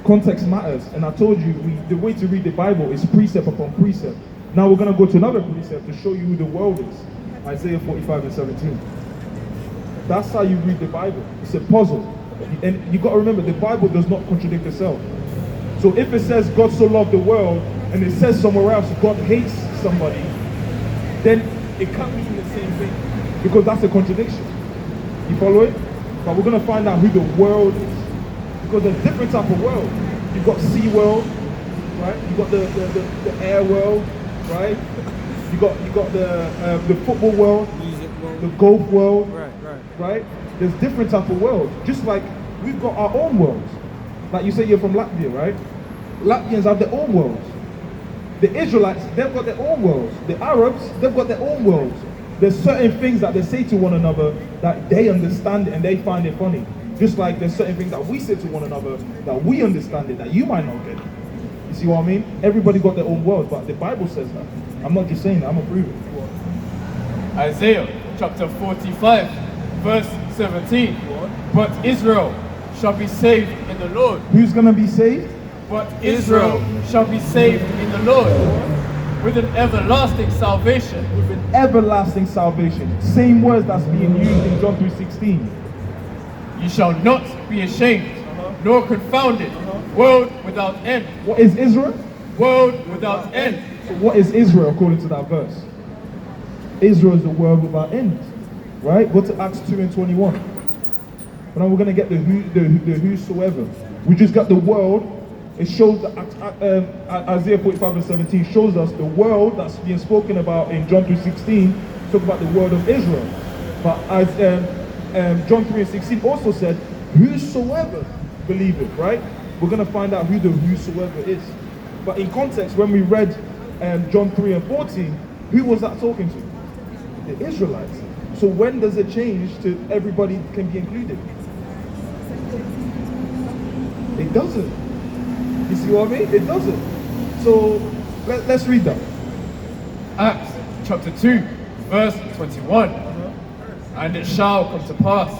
Context matters, and I told you the way to read the Bible is precept upon precept. Now we're going to go to another precept to show you who the world is. Isaiah 45:17. That's how you read the Bible. It's a puzzle, and you got to remember the Bible does not contradict itself. So if it says God so loved the world, and it says somewhere else God hates somebody, then it can't mean the same thing, because that's a contradiction. You follow it? But we're going to find out who the world is, because there's different type of world. You've got sea world, right? You've got the air world, right? You got the football world, Music world. the golf world, Right. There's different type of worlds. Just like we've got our own worlds. Like you say you're from Latvia, right? Latvians have their own worlds. The Israelites, they've got their own worlds. The Arabs, they've got their own worlds. There's certain things that they say to one another that they understand and they find it funny. Just like there's certain things that we say to one another that we understand it, that you might not get. You see what I mean? Everybody got their own world, but the Bible says that. I'm not just saying that, I'm a prove it. Isaiah chapter 45, verse 17. But Israel shall be saved in the Lord. Who's gonna be saved? But Israel shall be saved in the Lord with an everlasting salvation. With an everlasting salvation. Same words that's being used in John 3:16. Ye shall not be ashamed, nor confounded, world without end. What is Israel? World without end. So what is Israel according to that verse? Israel is the world without end. Right? Go to Acts 2:21. But now we're going to get the whosoever. We just got the world. It shows that Isaiah 45:17 shows us the world that's being spoken about in John 3:16. Talk about the word of Israel. But as John 3:16 also said, whosoever believeth, right? We're going to find out who the whosoever is. But in context, when we read John 3:14, who was that talking to? The Israelites. So when does it change to everybody can be included? It doesn't. You see what I mean? It doesn't. So let's read that. Acts chapter 2, verse 21. And it shall come to pass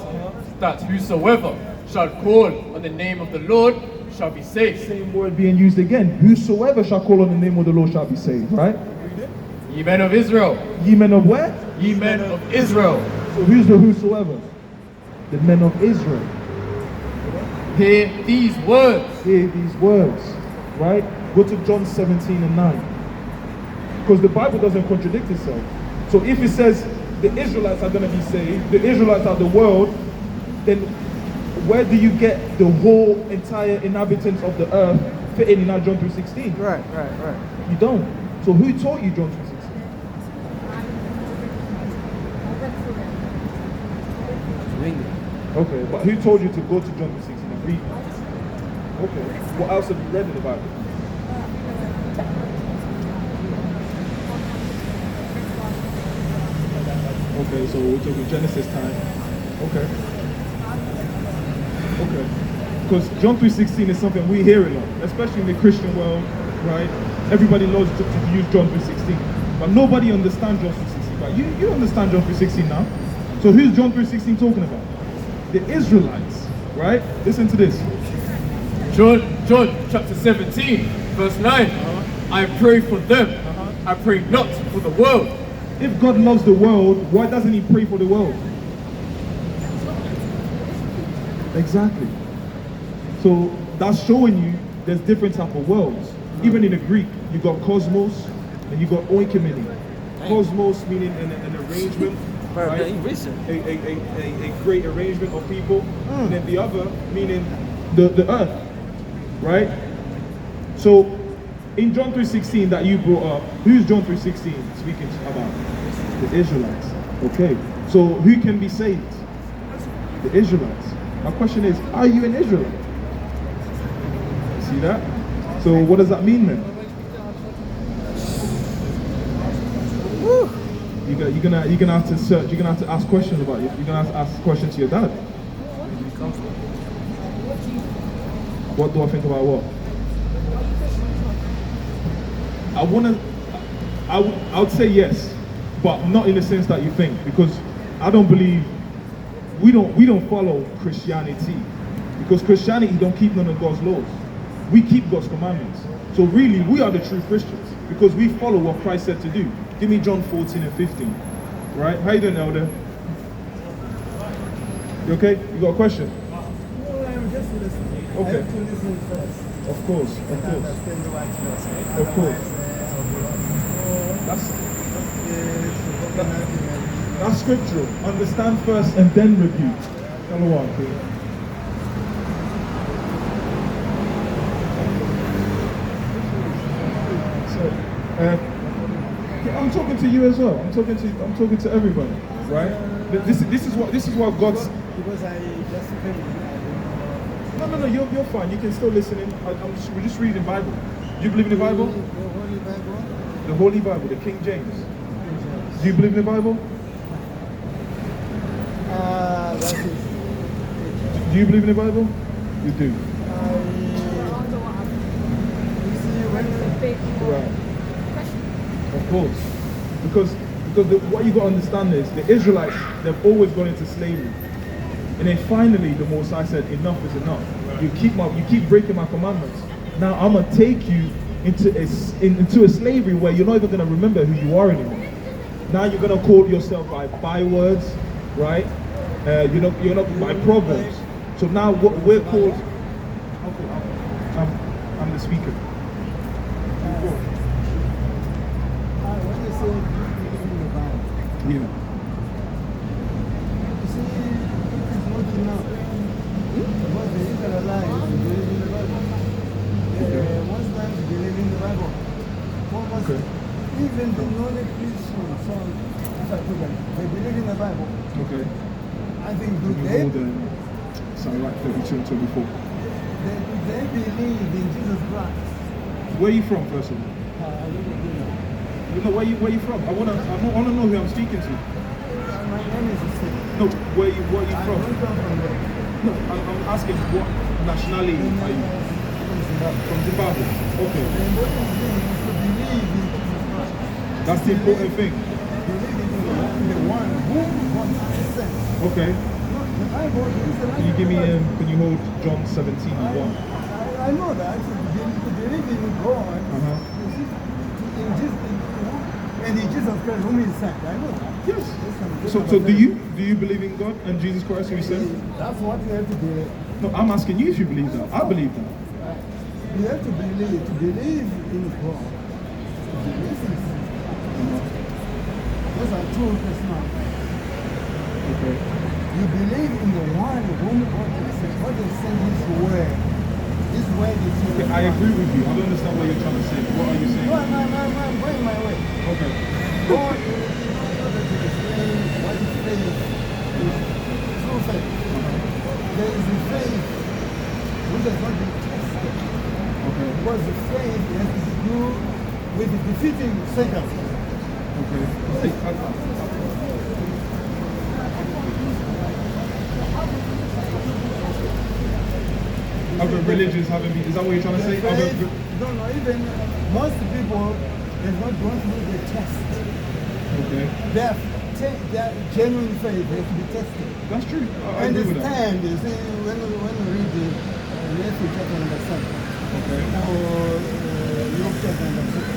that whosoever shall call on the name of the Lord shall be saved. Same word being used again. Whosoever shall call on the name of the Lord shall be saved, right? Ye men of Israel, Ye men of where? ye men of Israel, So who's the whosoever? The men of Israel. hear these words. Hear these words, right? Go to John 17:9. Because the Bible doesn't contradict itself. So if it says the Israelites are going to be saved, the Israelites are the world, then where do you get the whole entire inhabitants of the earth fitting in that John 3:16? Right. You don't. So who taught you John 3:16? Okay, but who told you to go to John 3:16 and read? Okay, what else have you read in the Bible? Okay, so we're talking Genesis time. Okay. Because John 3:16 is something we hear a lot, especially in the Christian world, right? Everybody loves to use John 3:16, but nobody understands John 3:16. But you understand John 3:16 now. So who's John 3:16 talking about? The Israelites, right? Listen to this. John chapter 17, verse 9. I pray for them. I pray not for the world. If God loves the world, why doesn't he pray for the world? Exactly. So that's showing you there's different type of worlds. Even in the Greek, you got cosmos and you got oikoumene. Cosmos meaning an arrangement, right? A great arrangement of people. And then the other meaning the earth, right? So in John 3:16 that you brought up, who's John 3:16 speaking about? The Israelites. Okay. So who can be saved? The Israelites. My question is, are you an Israelite? See that? So what does that mean then? You're gonna have to search. You're gonna have to ask questions about it. You're gonna have to ask questions to your dad. What do I think about what? I would say yes, but not in the sense that you think, because I don't believe we don't follow Christianity, because Christianity don't keep none of God's laws. We keep God's commandments. So really, we are the true Christians because we follow what Christ said to do. Give me John 14 and 15. Right? How you doing, Elder? You okay? You got a question? No, I'm just listening. Okay. I have to listen first. Of course, of And course. understand the right verse. Of course. That's scriptural. Understand first and then rebuke. Number one, please. So, I'm talking to you as well. I'm talking to everybody, right? This is what God's. Because I just came. No. You're fine. You can still listen in. We're just reading the Bible. Do you believe in the Bible? The Holy Bible. The Holy Bible, the King James. Do you believe in the Bible? That is. Do you believe in the Bible? You do. You see, when Right. Of course. Because what you got to understand is the Israelites, they've always gone into slavery. And then finally the Most High said, enough is enough. You keep breaking my commandments. Now I'm gonna take you into a slavery where you're not even gonna remember who you are anymore. Now you're gonna call yourself by bywords, right? You're not by proverbs. So now what we're called. I'm the speaker. when you say believe in the Bible, Yeah. you see, it is not enough. Because the Israelites believe in the Bible. Most times they believe in the Bible. Almost Okay. even the non-Christian, they believe in the Bible. Okay. I think do You they, hold sorry, like 32 and 24. they believe in Jesus Christ. Where are you from, first of all? I don't know. You know, where you from? I wanna know who I'm speaking to. My name is Hussein. No, where you I from? don't come from there. No, I'm asking what nationality are you? From Zimbabwe. From Zimbabwe. Okay. The important thing is to believe in Jesus Christ. That's the important thing. Believe in the one whom God has sent. Okay. No, the Bible is the Can you give me can you hold John 17 and 1? I know that. To believe in God, in Jesus, and in Jesus Christ whom He sent. I know that. Yes. So do you believe in God and Jesus Christ who He sent? That's what you have to believe. No, I'm asking you if you believe that. I believe that. You have to believe in God. To believe in those are two personalities. Okay. You believe in the one whom God has sent. God has sent His word. His word is Okay, I agree with you. I don't understand what you're trying to say. What are you saying? No, I'm going my way. Okay. God is to explain what is faith is. True faith. There is a faith which has not been tested. Okay. Because the faith has to do with defeating Satan. Okay. Other religions haven't been. Is that what you're trying to say? The Other, faith, no, even most people have not gone through the test. okay. Their genuine faith has to be tested. That's true. I agree with that. Understand, you see, when we read the Matthew chapter number 7, Okay. or Luke chapter number 6,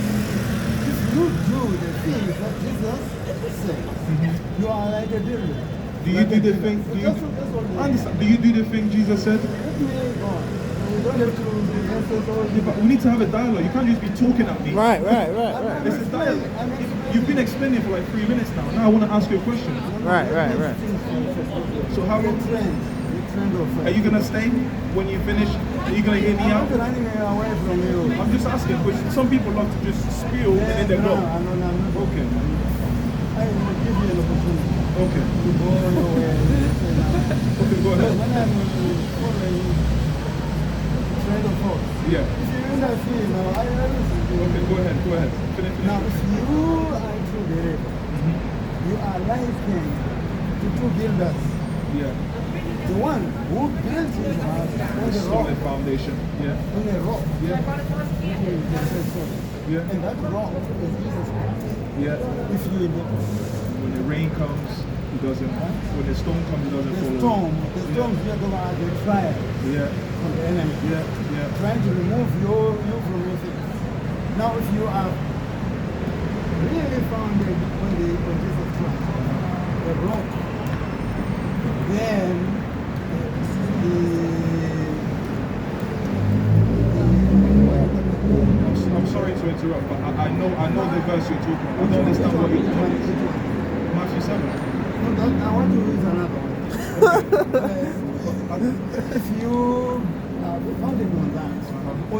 if you do the things that Jesus said, you are like a devil. Do you do the thing? Do you, That's what I understand. Do you do the thing Jesus said? Let me go on. We don't have to answer all Yeah, but we need to have a dialogue. You can't just be talking at me. Right. This is dialogue. You've been explaining for like 3 minutes now. Now I want to ask you a question. Right. So how long? You friend of Are you gonna stay when you finish? Are you gonna hear me I'm out? not running away from you. I'm just asking because some people love to just spill and then they no, go. no. Okay. I will give you an opportunity Okay. to go your way. Okay, go ahead. When I'm following friend of ours, Yeah. if you interfere, now I listen to you. Okay, go ahead. Go ahead. Finish. Now, if you are a true believer, you are likened to two builders. Yeah. The one who built his house on the rock, Solid foundation. Yeah. on a rock. Yeah. Yeah. And that rock is Jesus Christ. Yeah. If you When the rain comes, it doesn't. When the storm comes, it doesn't the follow. storm here going to the trial Yeah. from the enemy. Yeah. Yeah. Trying to remove you from your things. Now, if you are really founded on Jesus Christ, the rock, then I'm sorry to interrupt, but I know the verse you're talking about. I don't understand what you're talking about. Matthew 7. I want to read another one. If you are founded on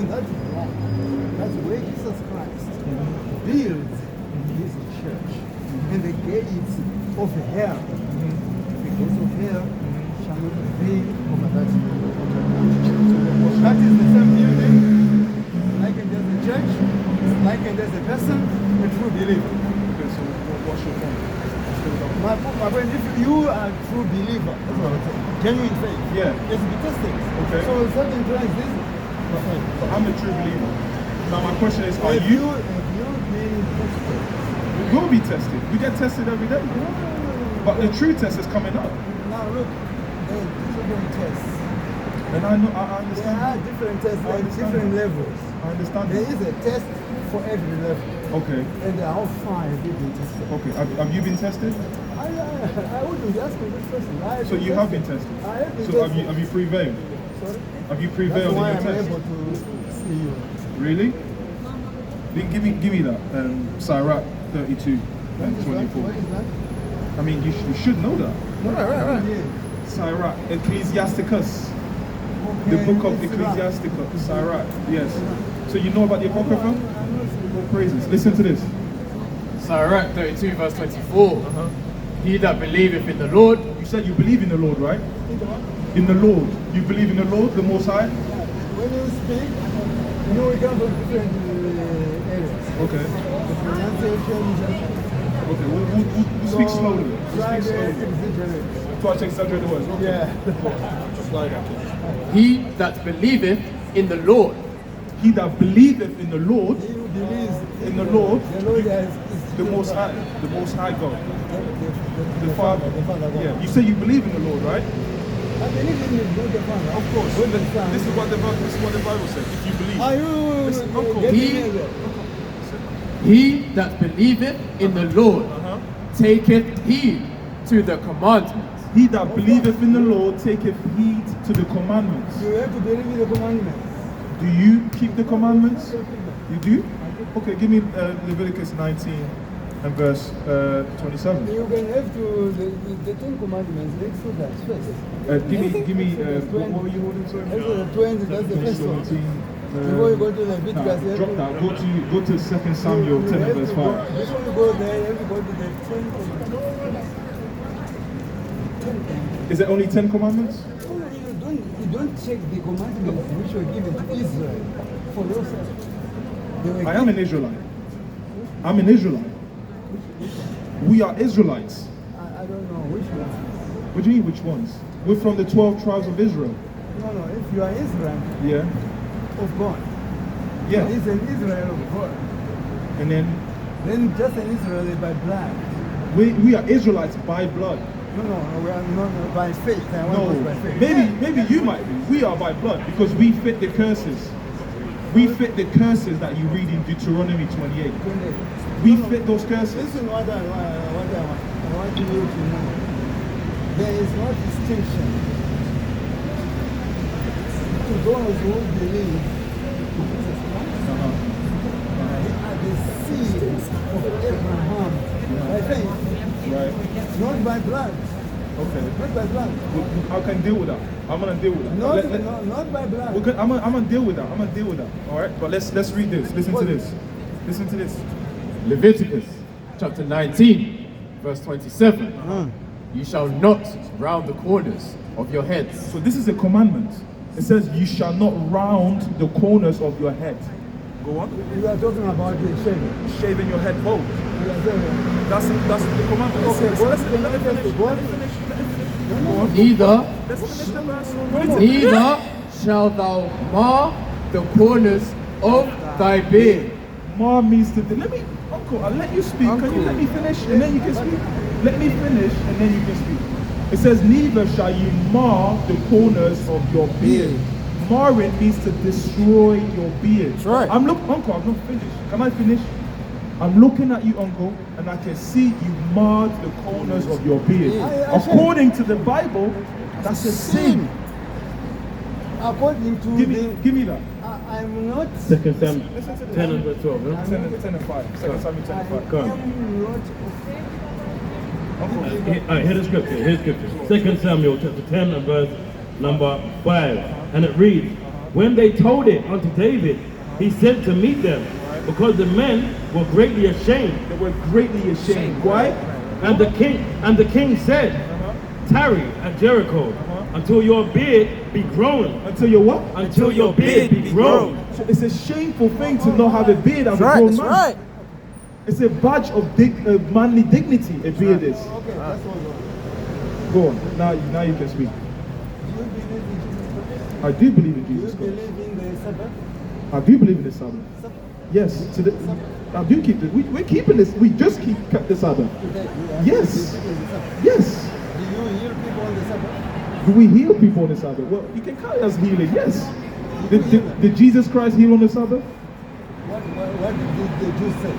that rock, that's where Jesus Christ builds his church. And the gates of hell, shall not prevail over that. That is the same building, like it is a church, like it is a person, a true believer. Okay, so what's your point? My friend, if you are a true believer, that's what I'm saying, genuine faith, Yeah. it's be tested. Okay. So certain times this, So I'm a true believer. Now my question is, are if you? you being tested, We will be tested. We get tested every day. But the true test is coming up. now look, there are different tests. And I know, I There understand. are different tests I at understand different that. levels. I understand. There is a test for every level. Okay. And how far have you been tested? Okay. Have you been tested? I wouldn't ask me this question. I have So you have been tested. I have been So tested. have you prevailed? Sorry? Have you That's prevailed in why your I'm test? able to see you. Really? Then give me that. Sirach 32 and 24. What is that? I mean, you should know that. Yeah. Sirach, Ecclesiasticus. The Okay, book of it's Ecclesiasticus, Sirach. Yes. So you know about the Apocrypha? I'm not saying All praises. Listen to this. Sirach 32 verse 24. He that believeth in the Lord, You said you believe in the Lord, right? In the Lord. You believe in the Lord, the Most High? when you speak, you know we come from different areas. Okay. The pronunciation is Okay. We'll speak slowly. We'll try speak to slowly. exaggerate. Try to exaggerate the words. Okay. Yeah. Slide that. he that believeth in the Lord, He that believeth in the Lord, He who believes in the Lord, the Lord is the Most High God, the the Father. The Father God. Yeah. You say you believe in the Lord, right? I believe in God the Father. Of course. God the Son. This is what the Bible says. If you believe. Are you Listen, Uncle. getting He- me there? he that believeth in the Lord Uh-huh. taketh heed to the commandments. He that believeth in the Lord taketh heed to the commandments. You have to believe in the commandments. Do you keep the commandments? You do? Okay, give me Leviticus 19 and verse 27. You can have to the Ten Commandments. Let's do that first. Give me what were you holding, sorry? Exodus 20, that's the first one. 17, Before you go to Leviticus, you have drop to- that. Go to 2 Samuel you 10 and have verse to 5. go- Before you go there, you have to go to the Ten Commandments. Is it only 10 commandments? You don't check the commandments which were given to Israel for yourself. They were I am an Israelite. I'm an Israelite. We are Israelites. I don't know which one. What do you mean, which ones? We're from the 12 tribes of Israel. No, if you are Israel Yeah. of God, Yeah. it's an Israel of God. And then Then just an Israeli by blood. we are Israelites by blood. No, we are not by faith. I want No, us by faith. maybe you might be. We are by blood because we fit the curses. We fit the curses that you read in Deuteronomy 28. We fit those curses. Listen what I want. I want you to know. There is no distinction to those who believe in Jesus Christ. They are the seed of Abraham by faith, Right. not by blood. Okay. Not by blood. I can deal with that. I'm gonna deal with that. Not by blood. I'm gonna deal with that. I'm gonna deal with that. All right. But let's read this. Listen to this. Listen to this. Leviticus chapter 19, verse 27. You shall not round the corners of your heads. So this is a commandment. It says you shall not round the corners of your head. Go on. You are talking about the shaving. Shaving your head bald. You are saying, That's the commandment. Okay. So let me finish. what? Go on. Neither, Let's finish the verse. Read it. neither shalt thou mar the corners of thy beard. Mar means to. Let me, Uncle. I'll let you speak. Can you let me finish and then you can speak? Let me finish and then you can speak. It says, neither shall you mar the corners of your beard. Marring means to destroy your beard. That's right. Uncle, I've not finished. Can I finish? I'm looking at you, Uncle, and I can see you marred the corners of your beard. According to the Bible, that's a sin. According to Give me that. I'm not. Second Samuel Listen to this. 10 and verse 12. Yeah? 10 and 5. Second Samuel 10 and 5. Go on. I'm not. Hear the scripture. Here's scripture. Second Samuel chapter 10 and verse number 5. And it reads, when they told it unto David, he sent to meet them, because the men were greatly ashamed. They were greatly ashamed. Why? And the king said, tarry at Jericho until your beard be grown. Until your what? Until your beard be grown. So it's a shameful thing to not have a beard as That's a right. grown That's man. right. It's a badge of manly dignity, a beard is. Okay, that's all. Go on. Now you can speak. Do you believe in Jesus? I do believe in Jesus Do you Christ. believe in the Sabbath? I do believe in the Sabbath. Yes. I do keep it. We're keeping this. We just kept the Sabbath. Yes. Yes. Do you heal people on the Sabbath? Do we heal people on the Sabbath? Well, you can count it as healing. Yes. Did Jesus Christ heal on the Sabbath? What did the Jews say?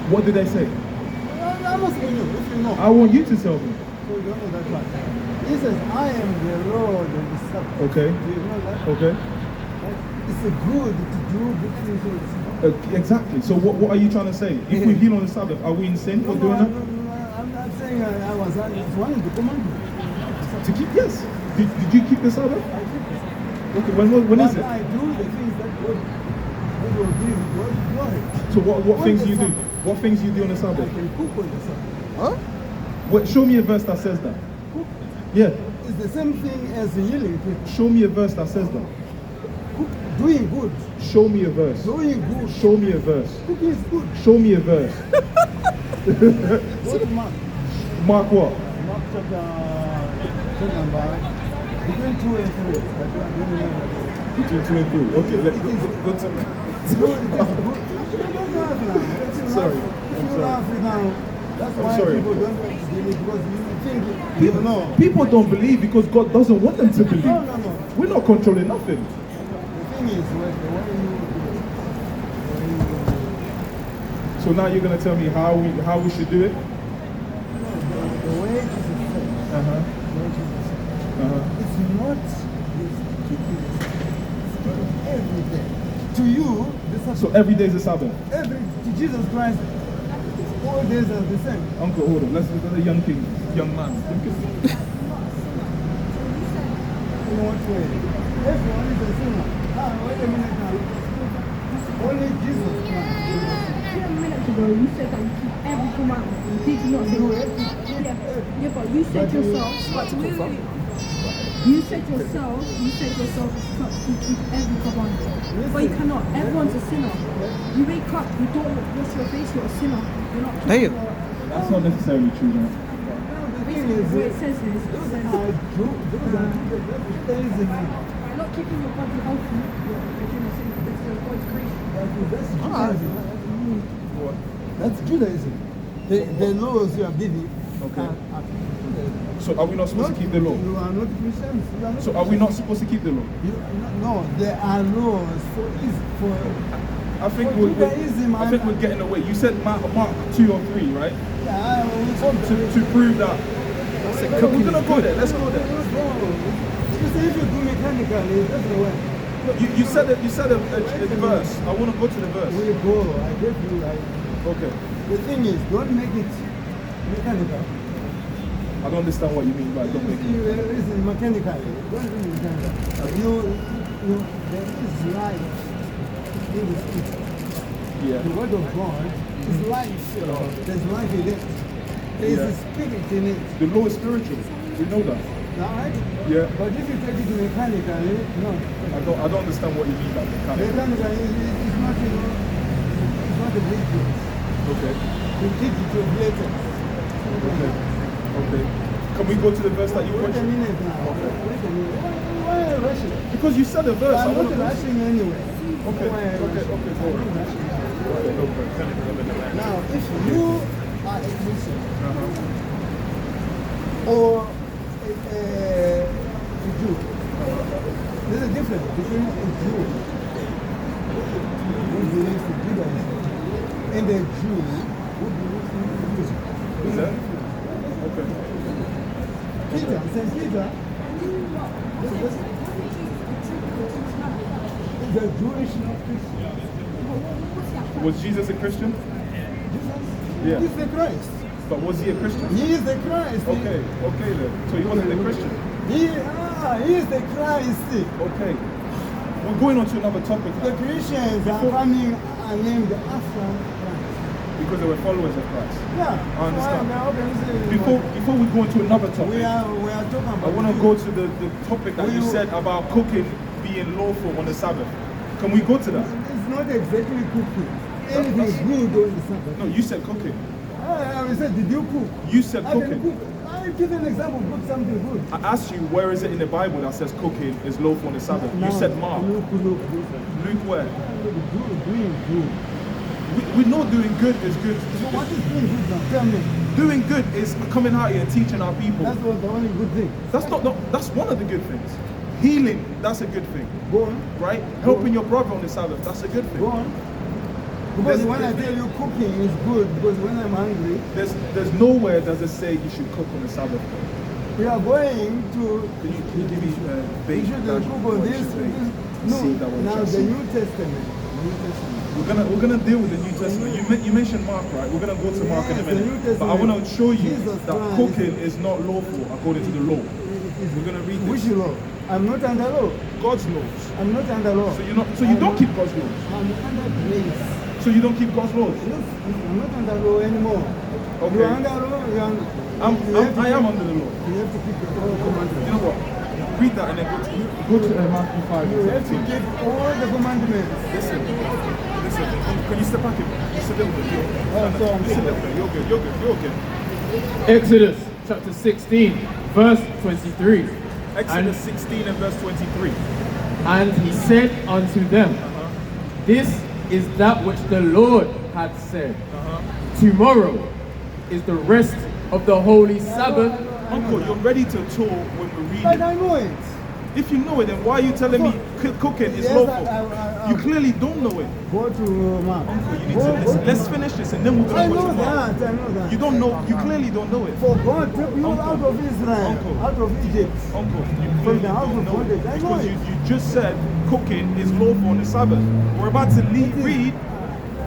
What did they say? I'm asking you, if you know. I want you to tell me. So you don't know that part. He says, I am the Lord of the Sabbath. Okay. Do you know that? Okay. It's a good to do good things on the Sabbath. Exactly. So what are you trying to say? If we heal on the Sabbath, are we in sin for doing that? I'm not saying I was one of the commandments. To keep, yes. Did you keep the Sabbath? I keep this. Okay. When is But it? I do the things that God will give God glory. So what On things the do you do? Sabbath, What things do you do on the I Sabbath? can cook on the Sabbath. What? Show me a verse that says that. Cook. Yeah. It's the same thing as healing people. Show me a verse that says that. Cook, doing good. Show me a verse. Doing good. Show me a verse. Cooking is good. Show me a verse. Go to Mark. Mark what? Mark chapter number between 2 and 3. I don't remember. Between 2 and 3. Okay, let's go to. Sorry. I'm sorry. That's I'm why sorry. people don't believe, because you think you know. People don't believe because God doesn't want them to believe. No. We're not controlling nothing. The thing is, So now you're gonna tell me how we should do it? the way Jesus said, Uh-huh. it's not this keeping every day. To you, this So every day is a Sabbath. to Jesus Christ, all days are the same. Uncle, hold on. Let's look at the young man. In what way? Everyone is a sinner. Wait a minute now. Only Jesus Christ. A minute ago, you said that you keep every commandment. Did you not say that? Yeah, but you said yourself. You said yourself you keep every commandment. But you cannot. Everyone's a sinner. You wake up, you don't wash your face, you're a sinner. You're not keeping Damn. That's not necessarily true, man. The thing is, what it says is, it those says, are true. Those are Thursday night. you're not keeping your body healthy. You're doing a sin because you're God's creation. That's Judaism. That's Judaism. The laws you are giving Okay. are Judaism. So are we not supposed to keep the law? You are not Christians. You are not So are we not supposed to keep the law? No, there are laws for I think For Judaism, I think we're getting away. You said Mark 2 or 3, right? To prove that. We're gonna go there. Let's go there. You say if you do mechanically, that's the way. You said it. You said a verse. I want to go to the verse. We go. I get you. Okay. The thing is, don't make it mechanical. I don't understand what you mean by don't make You it. listen mechanically. Don't do mechanically. There is life in the scripture. Yeah. The word of God is life. There's life in it. There is Yeah. a spirit in it. The law is spiritual. We know that. Alright? Yeah. But if you take it mechanically, no. I don't understand what you mean by mechanical. Mechanically is not, it's not a big deal. Okay. You teach it to later. Okay. Okay. Can we go to the verse that you Wait a mentioned? minute now. Wait a minute. Why are you rushing? Because you said a verse. I I'm want not to rushing anyway. Okay. Why are you Okay. rushing? Okay. Go on. Okay, no problem. Now, if you are a Christian Uh-huh. or a Jew, there's a difference between a Jew who believes in Judaism and a Jew who believes in Judaism. Is that? Okay. Peter, St. Peter, is a Jewish Christian. Was Jesus a Christian? Yeah. He's the Christ. But was he a Christian? He is the Christ. Okay. Okay then. So he wasn't a Christian. He is the Christ. Okay. We're going on to another topic The now. Christians are coming and named after Christ. Because they were followers of Christ. Yeah. I understand. Now, okay, listen, Before we go into another topic, we are talking about. I want to go to the topic that you We- said about cooking being lawful on the Sabbath. Can we go to that? It's not exactly cooking. Anything is good on the Sabbath. No, you said cooking. I said, did you cook? You said I didn't cooking. cook. I give an example. Cook something good. I asked you where is it in the Bible that says cooking is lawful on the Sabbath. You Now, said Mark. Look. Luke where? Doing good. We know doing good is good. So what is doing good now? Tell me. Doing good is coming out here and teaching our people. That's what the only good thing. That's not that's one of the good things. Healing, that's a good thing. Go on. Right? Helping your brother on the Sabbath, that's a good thing. Go on. Because There's- when I tell you cooking is good, because when I'm hungry, There's nowhere does it say you should cook on the Sabbath. we are going to. Can you give me You bake should that cook on this. No, see that one now just the see. New Testament. New Testament. We're gonna deal with the New Testament. You mentioned Mark, right? We're gonna go to Mark in a Yes, the New minute. Testament. But I want to show you Jesus that Christ. cooking is not lawful according to the law. We're gonna read Which this. law? I'm not under law. God's laws. I'm not under law. So you don't keep God's laws. I'm under grace. So you don't keep God's laws. Look, I'm not under law anymore. Okay. You are under law. You are. I am under the law. You have to keep the all You commandments. know what? Read that and then go to Matthew 5 You and have to 17. keep all the commandments. Listen. Can you step back a bit? Just a little bit. Oh, so I'm Just a good. little bit. You're good. Exodus chapter 16, verse 23. Exodus 16 and verse 23. And he said unto them, This is that which the Lord hath said. Tomorrow is the rest of the holy Sabbath. Uncle, you're ready to talk when we're But reading. I know it. If you know it, then why are you telling me cooking is Yes, lawful? I- You clearly don't know it. Go to Mark. Uncle, you need Go- to go listen. to Let's Mark. finish this and then we'll I go know to Mark. that. I know that. You don't know, you clearly don't know it. For God took you Uncle. out of Israel, Uncle. out of Egypt. Uncle, you From clearly the house don't of know bondage. it. I know Because it. you just said cooking is lawful on the Sabbath. We're about to read.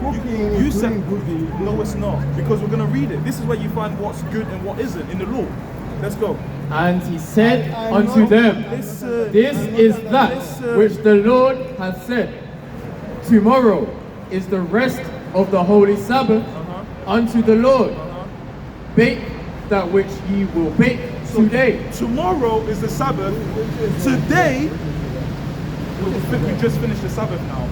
Cooking You is said doing good. no, it's not. Because we're going to read it. This is where you find what's good and what isn't in the law. Let's go. And he said I unto know- them, Listen. This is that Listen. which the Lord hath said. Tomorrow is the rest of the holy Sabbath unto the Lord. Bake that which ye will bake today. Tomorrow is the Sabbath. Today, we just finished the Sabbath now.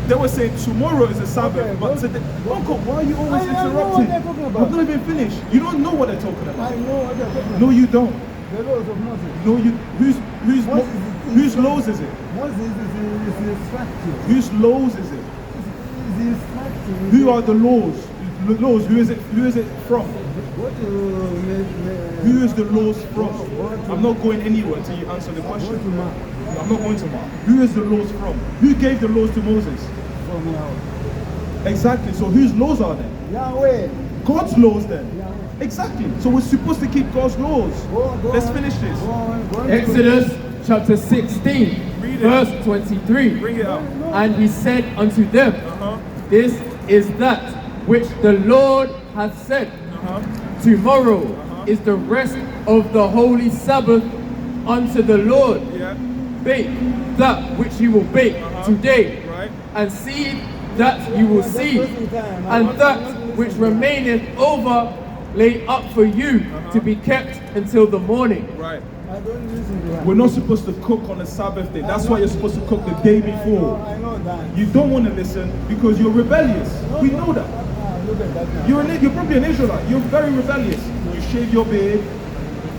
They were saying tomorrow is the Sabbath, Okay, but go- today. Uncle, why are you always I know what interrupting? they're talking about. I've not even finished. You don't know what they're talking I about. know what they're talking about. No, you don't. The laws of Moses. No, you. Moses is- Whose laws is it? Moses is instructing. Whose laws is it? Is instructing. Who are the laws? The laws. Who is it? Who is it from? What Who is the laws from? I'm not going anywhere until you answer the Go question. to Mark I'm not going to Mark. Who is the laws from? Who gave the laws to Moses? from Yahweh. Exactly. So whose laws are they? Yahweh. God's laws then. Yahweh. Exactly. So we're supposed to keep God's laws. Go Let's on. finish this. Go on. Go on to- Exodus chapter 16, Read it. verse 23. Bring it up. And he said unto them, Uh-huh. This is that which the Lord hath said. Uh-huh. Tomorrow is the rest of the holy Sabbath unto the Lord. Yeah. Bake that which you will bake today, Right. and seed that you will seed, and that which remaineth over lay up for you to be kept until the morning. Right. I don't listen to that. We're not supposed to cook on the Sabbath day. That's why you're supposed to cook the day before. I know that. You don't want to listen because you're rebellious. We know that. Look at that now. You're probably an Israelite. You're very rebellious. You shave your beard.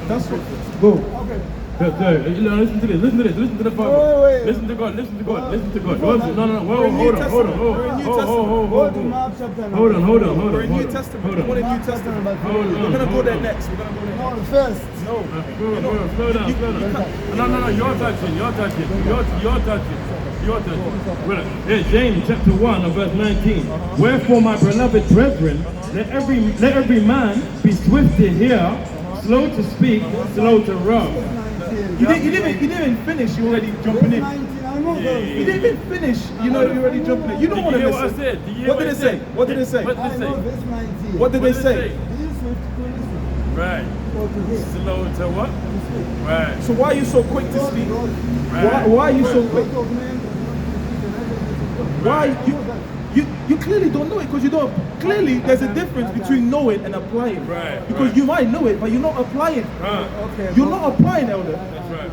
That's what. Go. Okay. Listen to this. Listen to this. Listen to the Father. Wait. Listen to God. Listen to God. Listen to God. Before No, that, whoa, we're in New hold on. Testament. We're in New Testament. Go to Mark chapter number. Hold on. We're in New Testament. Hold We're on. in New Mark chapter Testament. number Hold 3. on. We're gonna go there next. We're gonna go there next. No, first. No. Slow down. No, you're touching. You're touching. Well, here's James chapter 1 and verse 19. Wherefore, my beloved brethren, let every man be swift to hear, slow to speak, slow to wrath. You didn't even finish. You already jumping in. 19, I know those. You didn't even finish. You know you're already jumping in. You don't want to What I listen. said? Did you hear What did it say? What did it say? What did I it know say? verse 19. What did they say? Be swift to listen Right. or to hear. Slow to what? To speak. Right. So why are you so quick to God, speak? God. Why are you so quick? Lot of men do not believe in everything of God. Why I know that. you clearly don't know it because you don't. Clearly, there's a difference between knowing and applying. Right, Because right. you might know it, but you're not applying. Okay, You're but- not applying, elder. That's right.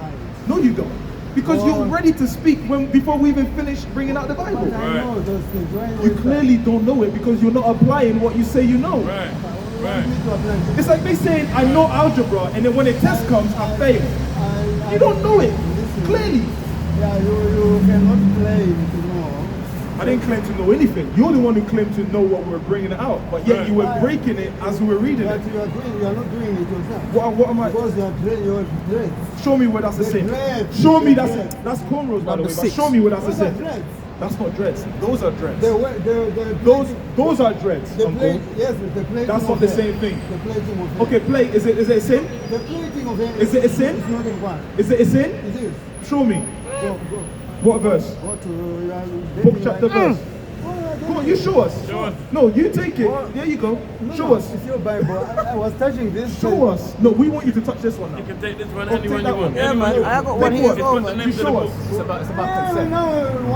No, you don't. Because you're ready to speak before we even finish bringing out the Bible. But I know those things. Why You waste time? clearly don't know it because you're not applying what you say you know. Right. Why need to apply? It's like me saying I know algebra and then when a test comes I fail. I You don't know it. listen. Clearly. Yeah, you cannot claim to know. I didn't claim to know anything. You're the one who claimed to know what we're bringing out, but yet Right. you were breaking it as we were reading But it. you are not doing it yourself. What am I? Because you are your dreads. Show me where that's the The same. dreads. Show me The that's dreads. that's cornrows by the Number way. But 6. show me where that's the Those are same. dreads. That's not dreads. Those are dreads. The Those are dreads. the Uncle. plate, yes, the plating That's of not the hair. same thing. The plating of hair. Okay, play. Is it a sin? The plating of hair Is it a sin? It's not required. Is it a sin? It is. Show me. Go. What verse? Go to you are Book dating chapter like- verse. Oh, yeah, Come on, you show us. Show us. No, you take it. What? There you go. No, Show no, us. It's your Bible. I was touching this. Show us. No, we want you to touch this one You now. can take this one Oh, anyone take that you want. one. Yeah, Anyone man. you I want. got one Take here. what? Oh, Put the man. name You to the show book. us. It's about Yeah, consent. now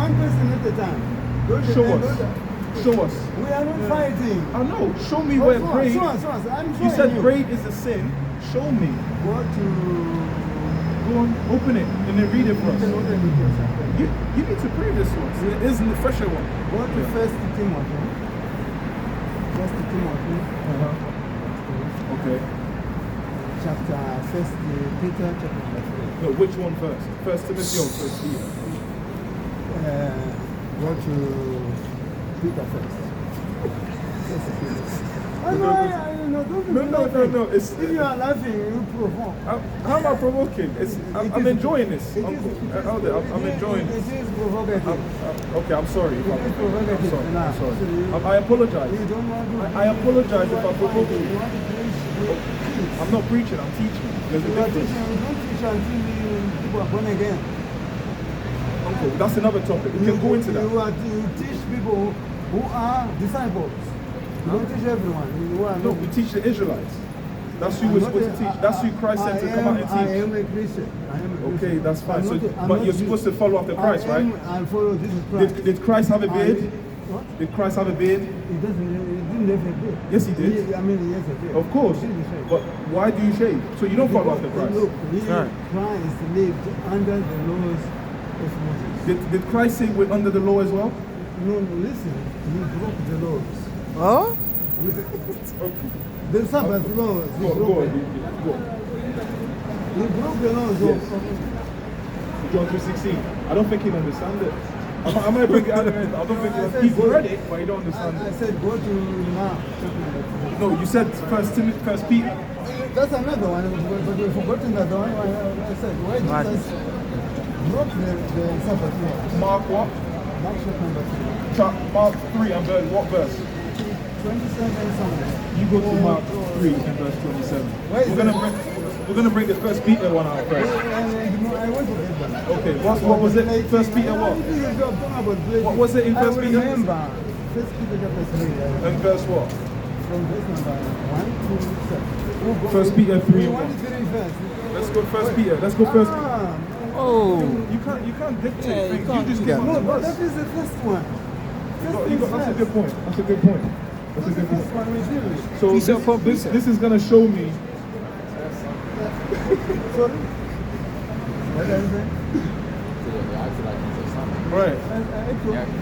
one person at a time. Don't Show don't- us. don't- Show us. We are not fighting. I know. Show me Oh, where show us, braid. show us, show us. I'm You showing said braid is a sin. Show me. Go to. Go on, open it and then read it for You can us. open it yourself. You need to pray this one. See, it is the fresher one. Go to First Timothy. First Timothy, Okay. chapter First Peter, chapter number 3. No, which one first? First Timothy or First Peter? Go to Peter first. First Peter. I know, don't be laughing. No. It's If you are laughing, you provoke. how am I provoking? I'm enjoying this. It is- I'm enjoying It this. is provocative. Okay, I'm sorry. It is provocative. I'm Now, sorry. so you- I apologize. You don't want to. I apologize if I provoke You you. want to preach. I'm not preaching, I'm teaching. There's a You are difference. teaching. You don't teach until people are born again. Uncle, that's another topic. We can go into that. You teach people who are disciples. You don't teach everyone. You are No, not. we teach the Israelites. That's who I'm we're not supposed a- to teach. That's who Christ said to come out and I teach. am a Christian. I am a Christian. Okay, that's fine. I'm So, not a- I'm but not you're this- supposed to follow after Christ, right? I follow Jesus Christ. Did Christ have a beard? What? Did Christ have a beard? He doesn't. He didn't have a beard. Yes, he did. I mean, he has a beard. Of course. He didn't shave. But why do you shave? So you don't follow after Because, Christ. Look, Right. Christ lived under the laws of Moses. Did Christ say we're under the law as well? No, listen. He broke the laws. Oh? The Sabbath laws. He Go broke on. them. Go on. He broke the laws Yes. of. John 3:16. I don't think he'll understand it. I might bring it out of it. I don't think he's read it, but he don't understand I it. said go to Mark. No, you said First Timothy, First Peter. That's another one, but we've forgotten that one. I said why Right. Jesus broke the Sabbath law. Mark what? Mark chapter number 3. Mark 3 and verse what verse? 27 something. You go to Mark 3 and verse 27. Where is We're gonna bring the First Peter one out first. I want to get that. Okay, what was it? First Peter what? What was it in First Peter? I remember. First Peter chapter 3. And verse what? From verse number 1 to 7. First Peter 3 We and want 1. to read first. Let's go First Peter. Let's go First Peter. Ah, Oh. You can't dictate Yeah, you things. can't You just do give that. up no, to but us. that is the first one. That's a good point. That's a good point. That's a That's the good point. first one we deal with. So Piece upon this piece. this is gonna show me. Sorry? What are you saying? Right.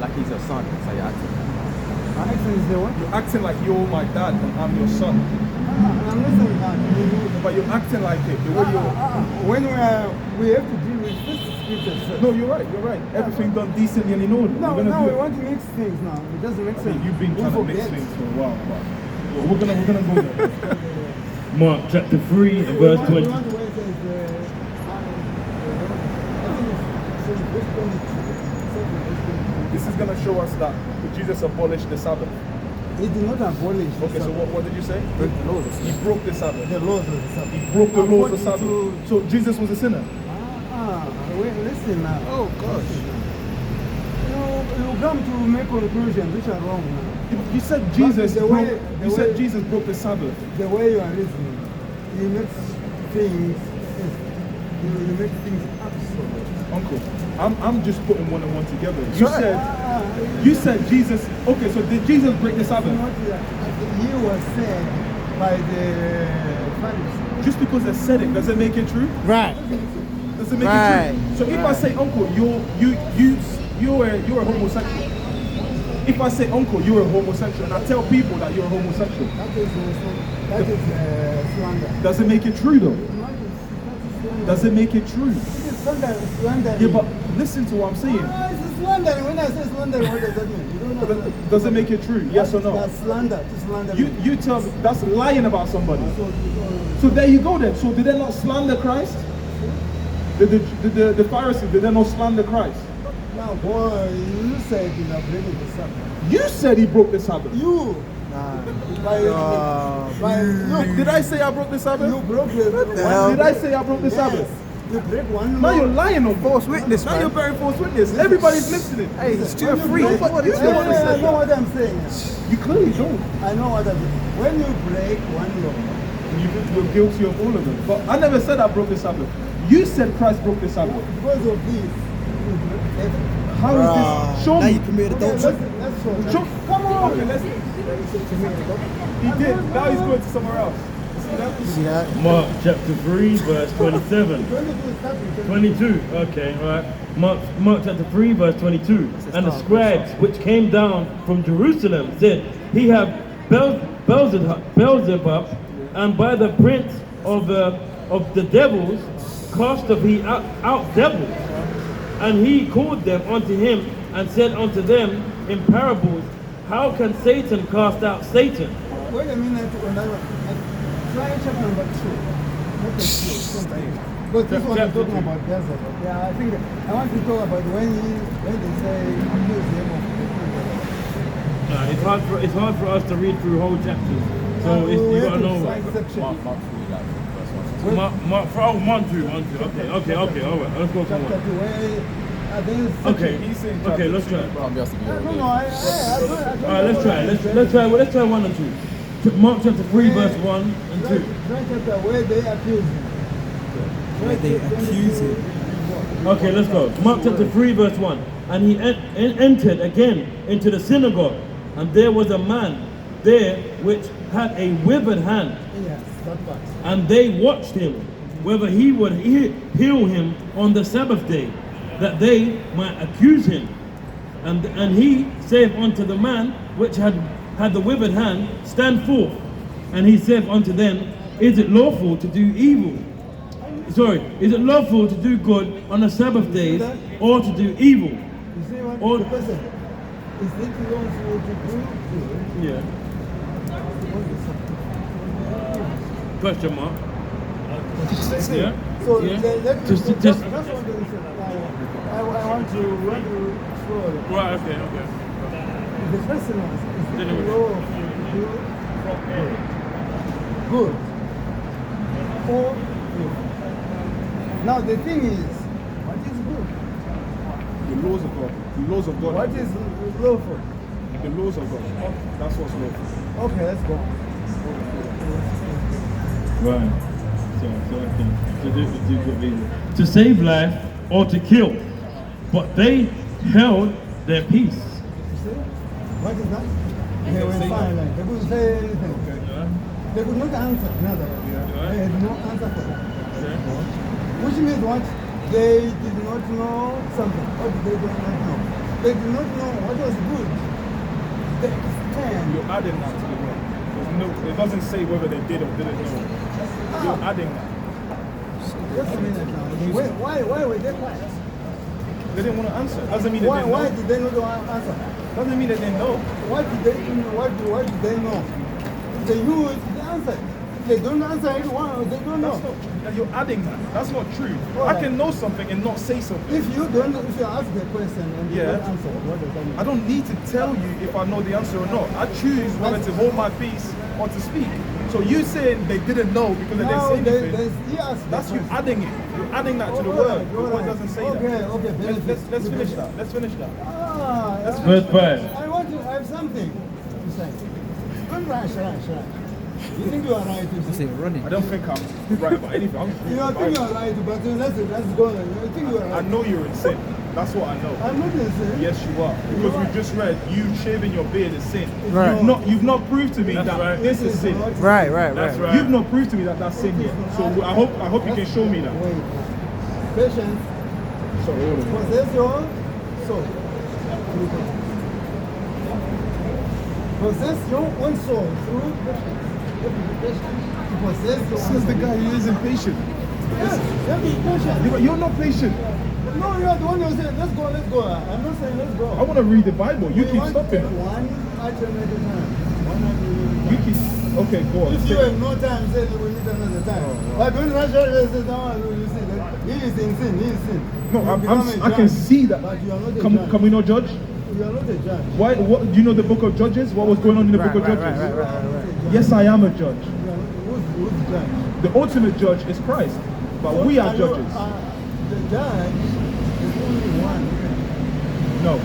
Like he's a son, so you acting. My accent is the one? You're acting like you're my dad and I'm your son. I'm listening now. But you're acting like it. The way you're. When we have to deal with this scripture first. No, you're right. You're right. Everything done decently and in order. No, We're gonna now do we it. want to mix things now. It doesn't make I sense. mean, you've been We trying to mix forget. things for a while, but we're gonna go there. Mark chapter 3 and We verse want 20. to wait as This is gonna show us that Jesus abolished the Sabbath. He did not abolish the Okay, so Sabbath. what did you say? He broke the Sabbath. The laws of the Sabbath. He broke the laws of According Sabbath. So Jesus was a sinner. Wait, listen now. Oh gosh. You come to make conclusions which are wrong now. You said Jesus the way- broke. the You said way- Jesus broke the Sabbath. The way you are reasoning, you make things, you make things absolute. Uncle, I'm just putting one and one together. Right. You said Jesus. Okay, so did Jesus break the Sabbath? He was said by the Pharisees. Just because they said it doesn't make it true. Right. Doesn't make Right. it true. So if I say uncle, you're a homosexual. If I say uncle, you're a homosexual, and I tell people that you're a homosexual, That is slander. does it make it true though? Does it make it true? It is slander. Yeah, but listen to what I'm saying. It's slander. When I say slander, what does that mean? You don't know. Does it make it true? Yes or no? That's slander. To slander. You tell me that's lying about somebody. So there you go then. So did they not slander Christ? The Pharisees, did they not slander Christ? Now, boy, you said you are breaking the Sabbath. You said he broke the Sabbath. You. Look, did I say I broke the Sabbath? You broke the hell? Did I say I broke the Sabbath? You break one Now law. you're lying on me. False witness, Now you're man. bearing false witness. Everybody's listening. Hey, it's 2 or When you 3. break- Nobody- I nobody said know that. what I'm saying. You clearly don't. I know what I'm saying. When you break one law, You're guilty of all of them. But I never said I broke the Sabbath. You said Christ broke the Sabbath. because of this, you break everything. How is this? Show Now me. you committed Okay, adultery. let's show that. Show, come on. Okay, let's. He did. Now he's going to somewhere else. See that? See that? Mark chapter 3 verse 27. 22 is starting. 22, okay, alright. Mark chapter 3, verse 22. And the scribes which came down from Jerusalem said, He hath Beelzebub, and by the prince of the devils casteth he out devils. And he called them unto him, and said unto them in parables, How can Satan cast out Satan? Wait a minute. Try chapter number 2. Not the 2. But this one is Chapter talking 2. about Beelzebub. Yeah, I think I want to talk about when they say accuse him of the thing. It's hard for us to read through whole chapters. So it's, you gotta know. Find section. Mark 2. Okay, alright, let's go from Chapter 2. 1. There's Okay, He's saying okay, let's try. Can't be asked to be No, okay. no, Alright, let's try. Let's try 1 and 2. Mark chapter 3, verse 1 and 2. Try chapter where they accuse him. Where they accuse him. Okay, let's go. Mark chapter 3, verse 1. And he entered again into the synagogue, and there was a man there which had a withered hand, Yes, that part. and they watched him, whether he would heal him on the Sabbath day, that they might accuse him. And he saith unto the man which had the withered hand, Stand forth. And he saith unto them, Is it lawful to do evil? Is it lawful to do good on the Sabbath days, or to do evil? You see what Or- the person is it lawful to do good? Yeah. Question mark. Yeah. So Yeah. let me Just- that's just- what I'm going to say. I want to show you. Right. Okay. The question was, is Then it we- lawful to do good or evil? Now the thing is, what is good? The laws of God. The laws of God. What is lawful? The laws of God. That's what's lawful. Okay, let's go. Right. To save life or to kill. But they held their peace. What is that? They were silent. They couldn't say anything. They could not answer. In other words, they had no answer for that. Which means what? They did not know something. What did they not know? They did not know what was good. They stand. You're adding that to the word. It doesn't say whether they did or didn't know. You're adding that. Just a minute now. Why were they quiet? They didn't want to answer. Doesn't mean they Why didn't know. did they not answer? Doesn't mean they didn't know. What did they know? They knew the answer. They don't answer anyone, they don't know. That's not, you're adding that. That's not true. Why? I can know something and not say something. If you ask the question and you don't answer, what does that mean? I don't need to tell you if I know the answer or not. I choose whether to hold my peace or to speak. So you saying they didn't know because they didn't say anything, that's you adding it. You're adding that to the word. The word doesn't say that. Okay, Let's finish that. Let's finish that. Verse 5. I have something to say. Don't rush. You think you are right to I say running. I don't think I'm right about anything. You think you are right, but let's go. You think you are I right. know you're in sin. That's what I know. I'm not insane. Yes, you are. Because we just read you shaving your beard is sin. Right. You've not proved to me That's that right. this is sin. Right. That's right. You've not proved to me that that's sin yet. So I hope you can show me that. Wait. Patience. Sorry, hold on. Possess your soul. Possess your own soul through patience. To possess your This own is the soul. guy who is impatient. Yes, be patient. Yeah, but you're not patient. No, you are the one who said, let's go. I'm not saying let's go. I want to read the Bible. You We keep want to stopping. take one item at a time. One item at a You time. keep. Okay, go on. If you have no time, say we need another time. But don't rush out, say, no, you see that he is in sin. No, You become a I can judge, see that. But you are not a Can judge. we not judge? You are not a judge. Why? What? Do you know the book of Judges? What was going on in the book of Judges? You are not a judge. Yes, I am a judge. You are not, who's judge? The ultimate judge is Christ, but we are judges. The judge is only one. No,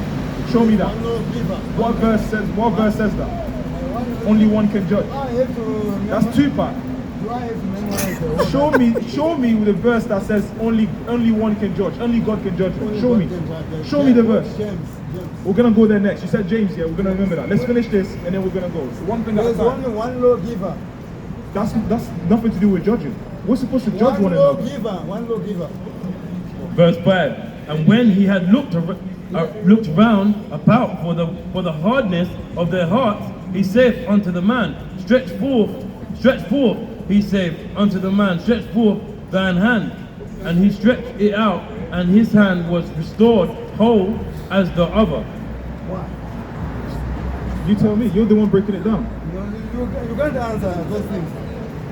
show me that. One lawgiver. What verse says? What verse says that? One- Only one can judge. I have to That's two part. Do I have to memorize the word? Show me the verse that says only one can judge. Only God can judge. Only Show God me. can judge. Show me the James, verse. James. We're gonna go there next. You said James, yeah. We're gonna remember that. Let's finish this and then we're gonna go. So one thing at a There's time. only one lawgiver. That's nothing to do with judging. We're supposed to judge one another. One lawgiver. Verse 5. And when he had looked round about for the hardness of their hearts, he saith unto the man, stretch forth, he saith unto the man, stretch forth thine hand. And he stretched it out, and his hand was restored whole as the other. Why? You tell me. You're the one breaking it down. You can't answer those things.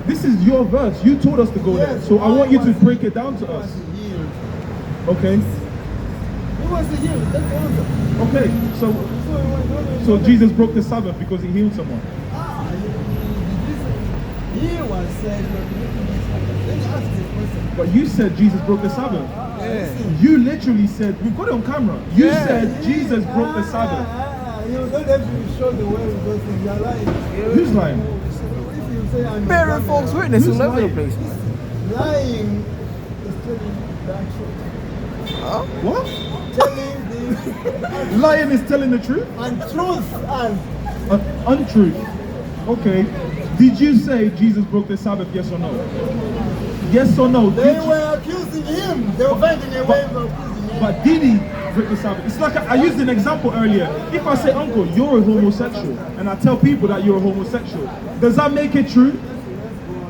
This is your verse. You told us to go there. Yes, So I want you to was- break it down to He us. was healed. Okay? He was healed. That's the answer. Okay. So Jesus broke the Sabbath because he healed someone. He was said, let me ask the question. But you said Jesus broke the Sabbath. Listen. You literally said, we've got it on camera. You said Jesus broke the Sabbath. You don't have to show the way with those things. You are lying. Who's lying? If you say I'm Bearing false witness Who's all over the lying? place. lying is telling that truth. What? Telling the Lying is telling the truth? untruth and Untruth. Okay. Did you say Jesus broke the Sabbath, yes or no? Yes or no? they Did you- were accusing him. They were finding a way of accusing him. But did he break the Sabbath? It's like I used an example earlier. If I say, uncle, you're a homosexual, and I tell people that you're a homosexual, does that make it true?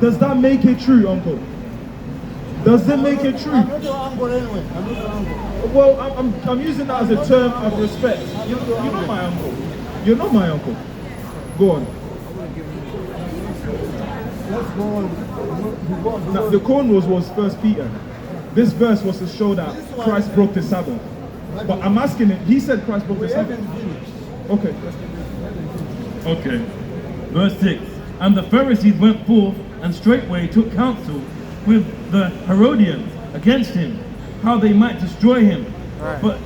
Does that make it true, uncle? Does it make it true? I'm not your uncle anyway. I'm not your uncle. Well, I'm using that as a term of respect. You're not my uncle. You're not my uncle. Go on. Let's go on. Now, the cornrows was 1 Peter. This verse was to show that Christ broke the Sabbath. But I'm asking him, he said Christ broke the We Sabbath. haven't finished. Okay. Okay. Verse 6. And the Pharisees went forth and straightway took counsel with the Herodians against him, how they might destroy him. But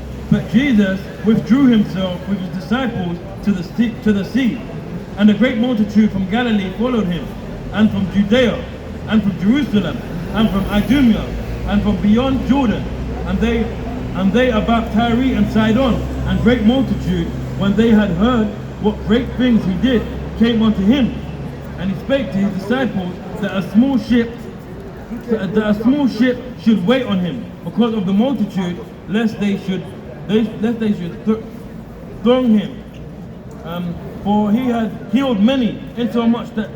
Jesus withdrew himself with his disciples to the sea, and a great multitude from Galilee followed him, and from Judea, and from Jerusalem, and from Idumea, and from beyond Jordan, and they about Tyre and Sidon, and great multitude, when they had heard what great things he did, came unto him. And he spake to his disciples that a small ship should wait on him, because of the multitude, lest they should throng him. For he had healed many, insomuch that